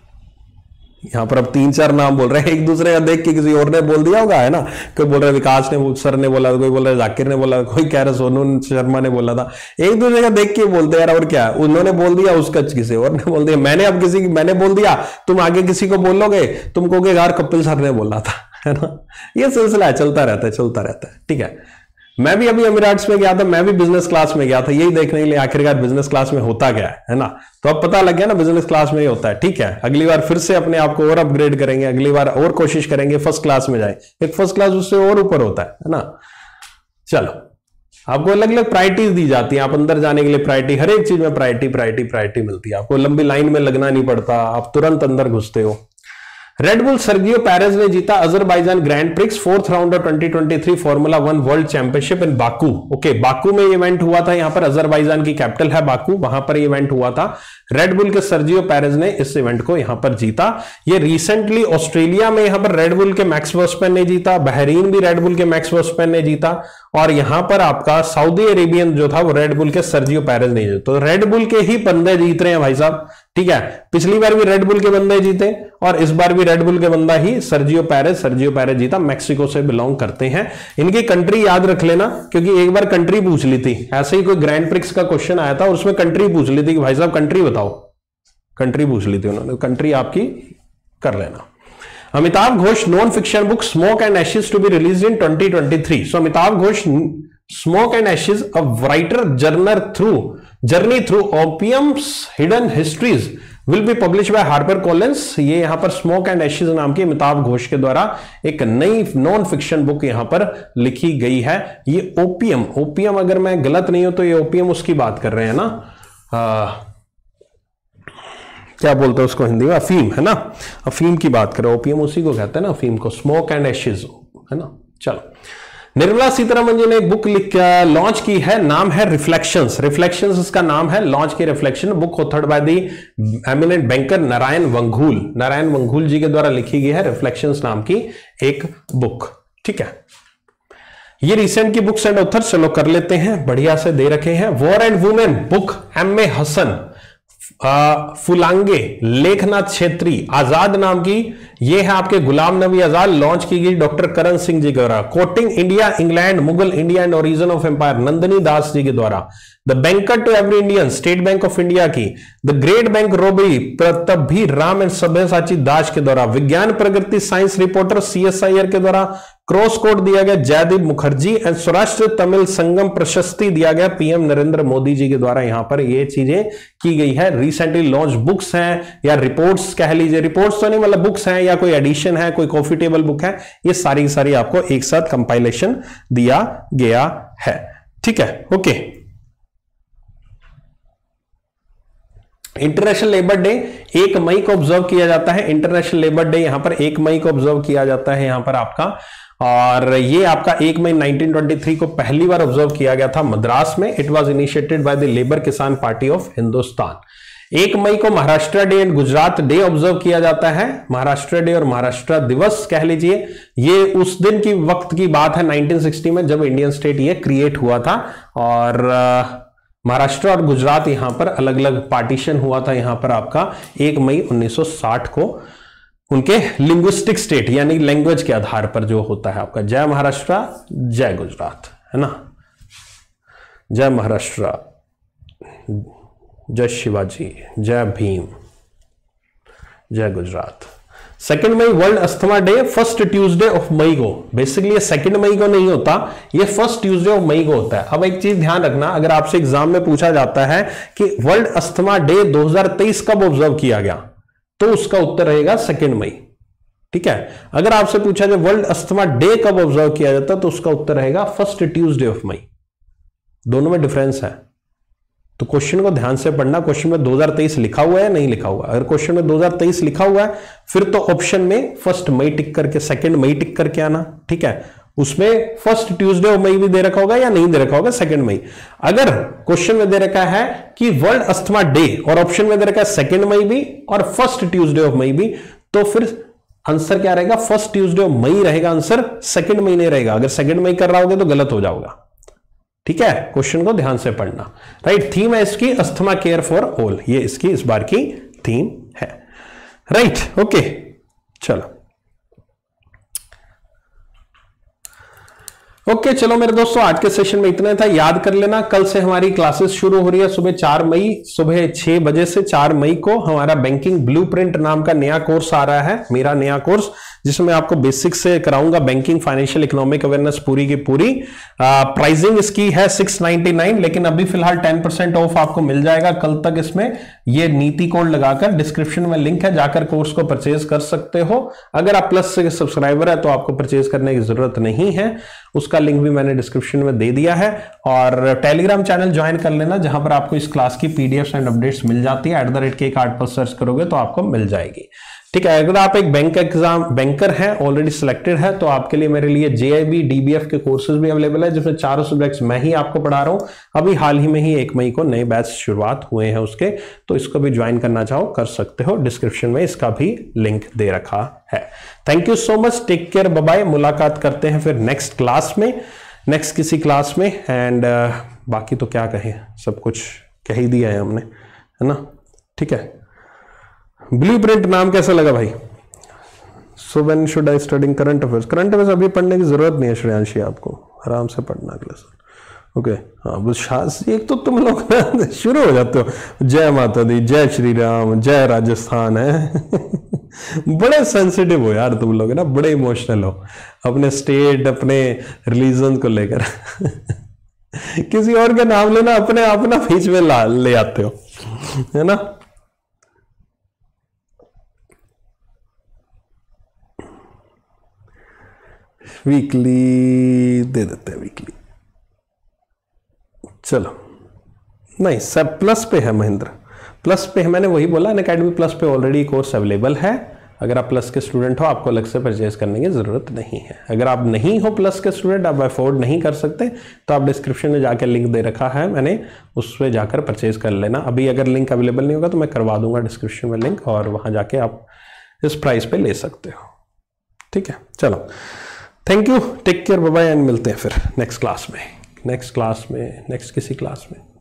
यहां पर अब 3-4 नाम बोल रहे हैं, एक दूसरे का देख के किसी और ने बोल दिया होगा, है ना। कोई बोल रहा है विकास ने, सर ने बोला, कोई बोल रहा है जाकिर ने बोला, कोई कह रहा सोनू शर्मा ने बोला था। एक दूसरे का देख के बोलते यार, और क्या, उन्होंने बोल दिया, उसका किसी और ने बोल दिया, मैंने अब किसी मैंने बोल दिया, तुम आगे किसी को बोलोगे, तुम कहोगे यार कपिल सर ने बोला था, है ना। ये सिलसिला है, चलता रहता है, चलता रहता है, ठीक है। मैं भी अभी एमिरेट्स में गया था, मैं भी बिजनेस क्लास में गया था, यही देखने के लिए आखिरकार बिजनेस क्लास में होता क्या है ना। तो अब पता लग गया ना बिजनेस क्लास में ही होता है, ठीक है। अगली बार फिर से अपने आप को और अपग्रेड करेंगे, अगली बार और कोशिश करेंगे फर्स्ट क्लास में जाए, एक फर्स्ट क्लास उससे और ऊपर होता है ना। चलो, आपको अलग अलग प्रायोरिटीज दी जाती है, आप अंदर जाने के लिए प्रायोरिटी, हर एक चीज में प्रायोरिटी मिलती है आपको, लंबी लाइन में लगना नहीं पड़ता, आप तुरंत अंदर घुसते हो। रेडबुल सर्गियो पेरेज ने जीता Azerbaijan grand prix 4th round of 2023 formula 1 world championship in Baku. Okay, Baku में इवेंट हुआ था, यहां पर अजरबैजान की कैपिटल है बाकू, वहां पर इवेंट हुआ था। रेडबुल के सर्जियो पेरेज ने इस इवेंट को यहां पर जीता। ये रिसेंटली ऑस्ट्रेलिया में यहां पर रेडबुल के मैक्स वर्स्टपेन ने जीता, बहरीन भी रेडबुल के मैक्स वर्स्टपेन ने जीता, और यहां पर आपका सऊदी अरेबियन जो था वो रेडबुल के सर्जियो पेरेज ने जीता। तो रेडबुल के ही बंदे जीत रहे हैं भाई साहब, ठीक है। पिछली बार भी रेडबुल के बंदे जीते और इस बार भी रेडबुल के बंदा ही सर्जियो पेरेज जीता, मैक्सिको से बिलोंग करते हैं। इनकी कंट्री याद रख लेना, क्योंकि एक बार कंट्री पूछ ली थी, ऐसे ही कोई ग्रैंड प्रिक्स का क्वेश्चन आया था और उसमें कंट्री पूछ ली थी कि भाई साहब कंट्री बताओ, कंट्री पूछ ली थी उन्होंने, कंट्री आपकी कर लेना। Amitav Ghosh non fiction book Smoke and Ashes to be released in 2023। So Amitav Ghosh Smoke and Ashes a writer journey through opium's hidden histories will be publish by Harper Collins. ये यहां पर स्मोक एंड एशेस नाम की अमिताभ घोष के द्वारा एक नई नॉन फिक्शन बुक यहां पर लिखी गई है। ये ओपियम अगर मैं गलत नहीं हूं तो ये ओपियम उसकी बात कर रहे हैं ना, क्या बोलते हैं उसको हिंदी में, अफीम, है ना, अफीम की बात करें, ओपीएम उसी को कहते हैं ना, अफीम को, स्मोक एंड एशेज, है ना। चलो, निर्मला सीतारमण जी ने एक बुक लॉन्च की है, नाम है रिफ्लेक्शंस, रिफ्लेक्शंस इसका नाम है, लॉन्च की reflection, book authored by the eminent banker Narayan वंघूल, Narayan वंघूल जी के द्वारा लिखी गई है रिफ्लेक्शंस नाम की एक बुक, ठीक है। ये रिसेंट की बुक्स एंड ऑथर चलो कर लेते हैं, बढ़िया से दे रखे हैं। War and women book M A. Hasan, फुलांगे, लेखनाथ छेत्री, आजाद नाम की, ये है आपके गुलाम नबी आजाद, लॉन्च की गई डॉक्टर करण सिंह जी के द्वारा। Courting India, England, Mughal India and origin of empire, Nandini Das ji के द्वारा। The banker to every Indian, State Bank of India की। The great bank robbery, Pratapi Ram and Sabyasachi दास के द्वारा। विज्ञान प्रगति साइंस रिपोर्टर CSIR के द्वारा। क्रॉस कोड दिया गया जयदीप मुखर्जी एंड स्वराष्ट्र तमिल संगम प्रशस्ति दिया गया PM नरेंद्र मोदी जी के द्वारा। यहां पर ये चीजें की गई है, रिसेंटली लॉन्च बुक्स हैं या रिपोर्ट्स कह लीजिए, रिपोर्ट्स तो नहीं मतलब बुक्स हैं या कोई एडिशन है, कोई कॉफी टेबल बुक है, ये सारी सारी आपको एक साथ कंपाइलेशन दिया गया है, ठीक है, ओके। इंटरनेशनल लेबर डे 1 मई को ऑब्जर्व किया जाता है, इंटरनेशनल लेबर डे यहां पर 1 मई को ऑब्जर्व किया जाता है यहां पर आपका, और ये आपका 1 मई 1923 को पहली बार ऑब्जर्व किया गया था मद्रास में। It was initiated by the labour किसान पार्टी ऑफ हिंदुस्तान। 1 मई को Maharashtra day and Gujarat day observe किया जाता है, महाराष्ट्र डे और महाराष्ट्र दिवस कह लीजिए। ये उस दिन की वक्त की बात है 1960 में जब इंडियन स्टेट ये क्रिएट हुआ था, और महाराष्ट्र और गुजरात यहां पर अलग अलग पार्टीशन हुआ था यहां पर आपका 1 मई 1960 को, उनके लिंग्विस्टिक स्टेट यानी लैंग्वेज के आधार पर जो होता है आपका। जय महाराष्ट्र, जय गुजरात, है ना, जय महाराष्ट्र, जय शिवाजी, जय भीम, जय गुजरात। 2 मई world asthma day, first Tuesday of May को, बेसिकली ये 2 मई को नहीं होता, ये फर्स्ट ट्यूसडे ऑफ मई को होता है। अब एक चीज ध्यान रखना, अगर आपसे एग्जाम में पूछा जाता है कि वर्ल्ड अस्थमा डे 2023 कब ऑब्जर्व किया गया, तो उसका उत्तर रहेगा 2 मई, ठीक है। अगर आपसे पूछा जाए वर्ल्ड अस्थमा डे कब ऑब्जर्व किया जाता, तो उसका उत्तर रहेगा फर्स्ट ट्यूसडे ऑफ मई। दोनों में डिफरेंस है, तो क्वेश्चन को ध्यान से पढ़ना। क्वेश्चन में 2023 लिखा हुआ है नहीं लिखा हुआ, अगर क्वेश्चन में 2023 लिखा हुआ है फिर तो ऑप्शन में 1 मई टिक करके 2 मई टिक करके आना, ठीक है। उसमें फर्स्ट ट्यूसडे ऑफ मई भी दे रखा होगा या नहीं दे रखा होगा 2 मई। अगर क्वेश्चन में दे रखा है कि वर्ल्ड अस्थमा डे और ऑप्शन में दे रखा है 2 मई भी और फर्स्ट ट्यूसडे ऑफ मई भी, तो फिर आंसर क्या रहेगा, फर्स्ट ट्यूसडे ऑफ मई रहेगा आंसर, 2 मई नहीं रहेगा। अगर 2 मई कर रहा होगा तो गलत हो जाओगा, ठीक है। क्वेश्चन को ध्यान से पढ़ना, राइट। थीम है इसकी अस्थमा केयर फॉर ऑल, ये इसकी इस बार की थीम है, राइट, ओके। चलो ओके चलो मेरे दोस्तों, आज के सेशन में इतना था। याद कर लेना, कल से हमारी क्लासेस शुरू हो रही है सुबह 4 मई, सुबह 6 बजे से 4 मई को हमारा बैंकिंग ब्लूप्रिंट नाम का नया कोर्स आ रहा है, मेरा नया कोर्स, जिसमें आपको बेसिक से कराऊंगा बैंकिंग, फाइनेंशियल, इकोनॉमिक अवेयरनेस पूरी की पूरी। प्राइसिंग इसकी है 699, लेकिन अभी फिलहाल 10% ऑफ आपको मिल जाएगा कल तक इसमें। ये नीति कोड लगाकर डिस्क्रिप्शन में लिंक है, जाकर कोर्स को परचेज कर सकते हो। अगर आप प्लस से सब्सक्राइबर है तो आपको परचेज करने की जरूरत नहीं है, उसका लिंक भी मैंने डिस्क्रिप्शन में दे दिया है। और टेलीग्राम चैनल ज्वाइन कर लेना, जहां पर आपको इस क्लास की पीडीएफ एंड अपडेट्स मिल जाती है। @KCART पर सर्च करोगे तो आपको मिल जाएगी, ठीक है। अगर आप एक बैंक एग्जाम बैंकर हैं, ऑलरेडी सिलेक्टेड है, तो आपके लिए मेरे लिए JIB DBF के कोर्सेज भी अवेलेबल है, जिसमें चारों सब्जेक्ट्स मैं ही आपको पढ़ा रहा हूं। अभी हाल ही में ही 1 मई को नए बैच शुरुआत हुए हैं उसके, तो इसको भी ज्वाइन करना चाहो कर सकते हो, डिस्क्रिप्शन में इसका भी लिंक दे रखा है। Thank you so much, take care, bye bye. मुलाकात करते हैं फिर नेक्स्ट क्लास में, नेक्स्ट किसी क्लास में। एंड बाकी तो क्या कहें, सब कुछ कह ही दिया है हमने, है ना, ठीक है। ब्लूप्रिंट नाम कैसा लगा भाई? So when should I studying current affairs? Current affairs अभी पढ़ने की जरूरत नहीं है श्रेयांशी, आपको आराम से पढ़ना अगले साल, ओके। हाँ बस एक तो तुम लोग शुरू हो जाते हो, जय माता दी, जय श्री राम, जय राजस्थान, है बड़े सेंसिटिव हो यार तुम लोग, ना बड़े इमोशनल हो अपने स्टेट, अपने रिलीजन को लेकर किसी और का नाम लेना अपने आप ना बीच में ले आते हो, है ना। वीकली दे देते हैं, वीकली चलो, नहीं सब प्लस पे है महेंद्र, प्लस पे मैंने वही बोला, अनअकैडमी प्लस पे ऑलरेडी कोर्स अवेलेबल है। अगर आप प्लस के स्टूडेंट हो आपको अलग से परचेज करने की ज़रूरत नहीं है। अगर आप नहीं हो प्लस के स्टूडेंट, आप अफोर्ड नहीं कर सकते, तो आप डिस्क्रिप्शन में जाकर लिंक दे रखा है मैंने, उस पर जाकर परचेज कर लेना। अभी अगर लिंक अवेलेबल नहीं होगा तो मैं करवा दूंगा डिस्क्रिप्शन में लिंक, और वहाँ जाके आप इस प्राइस पे ले सकते हो। ठीक है, चलो thank you, take care, bye bye, and मिलते हैं फिर नेक्स्ट किसी क्लास में।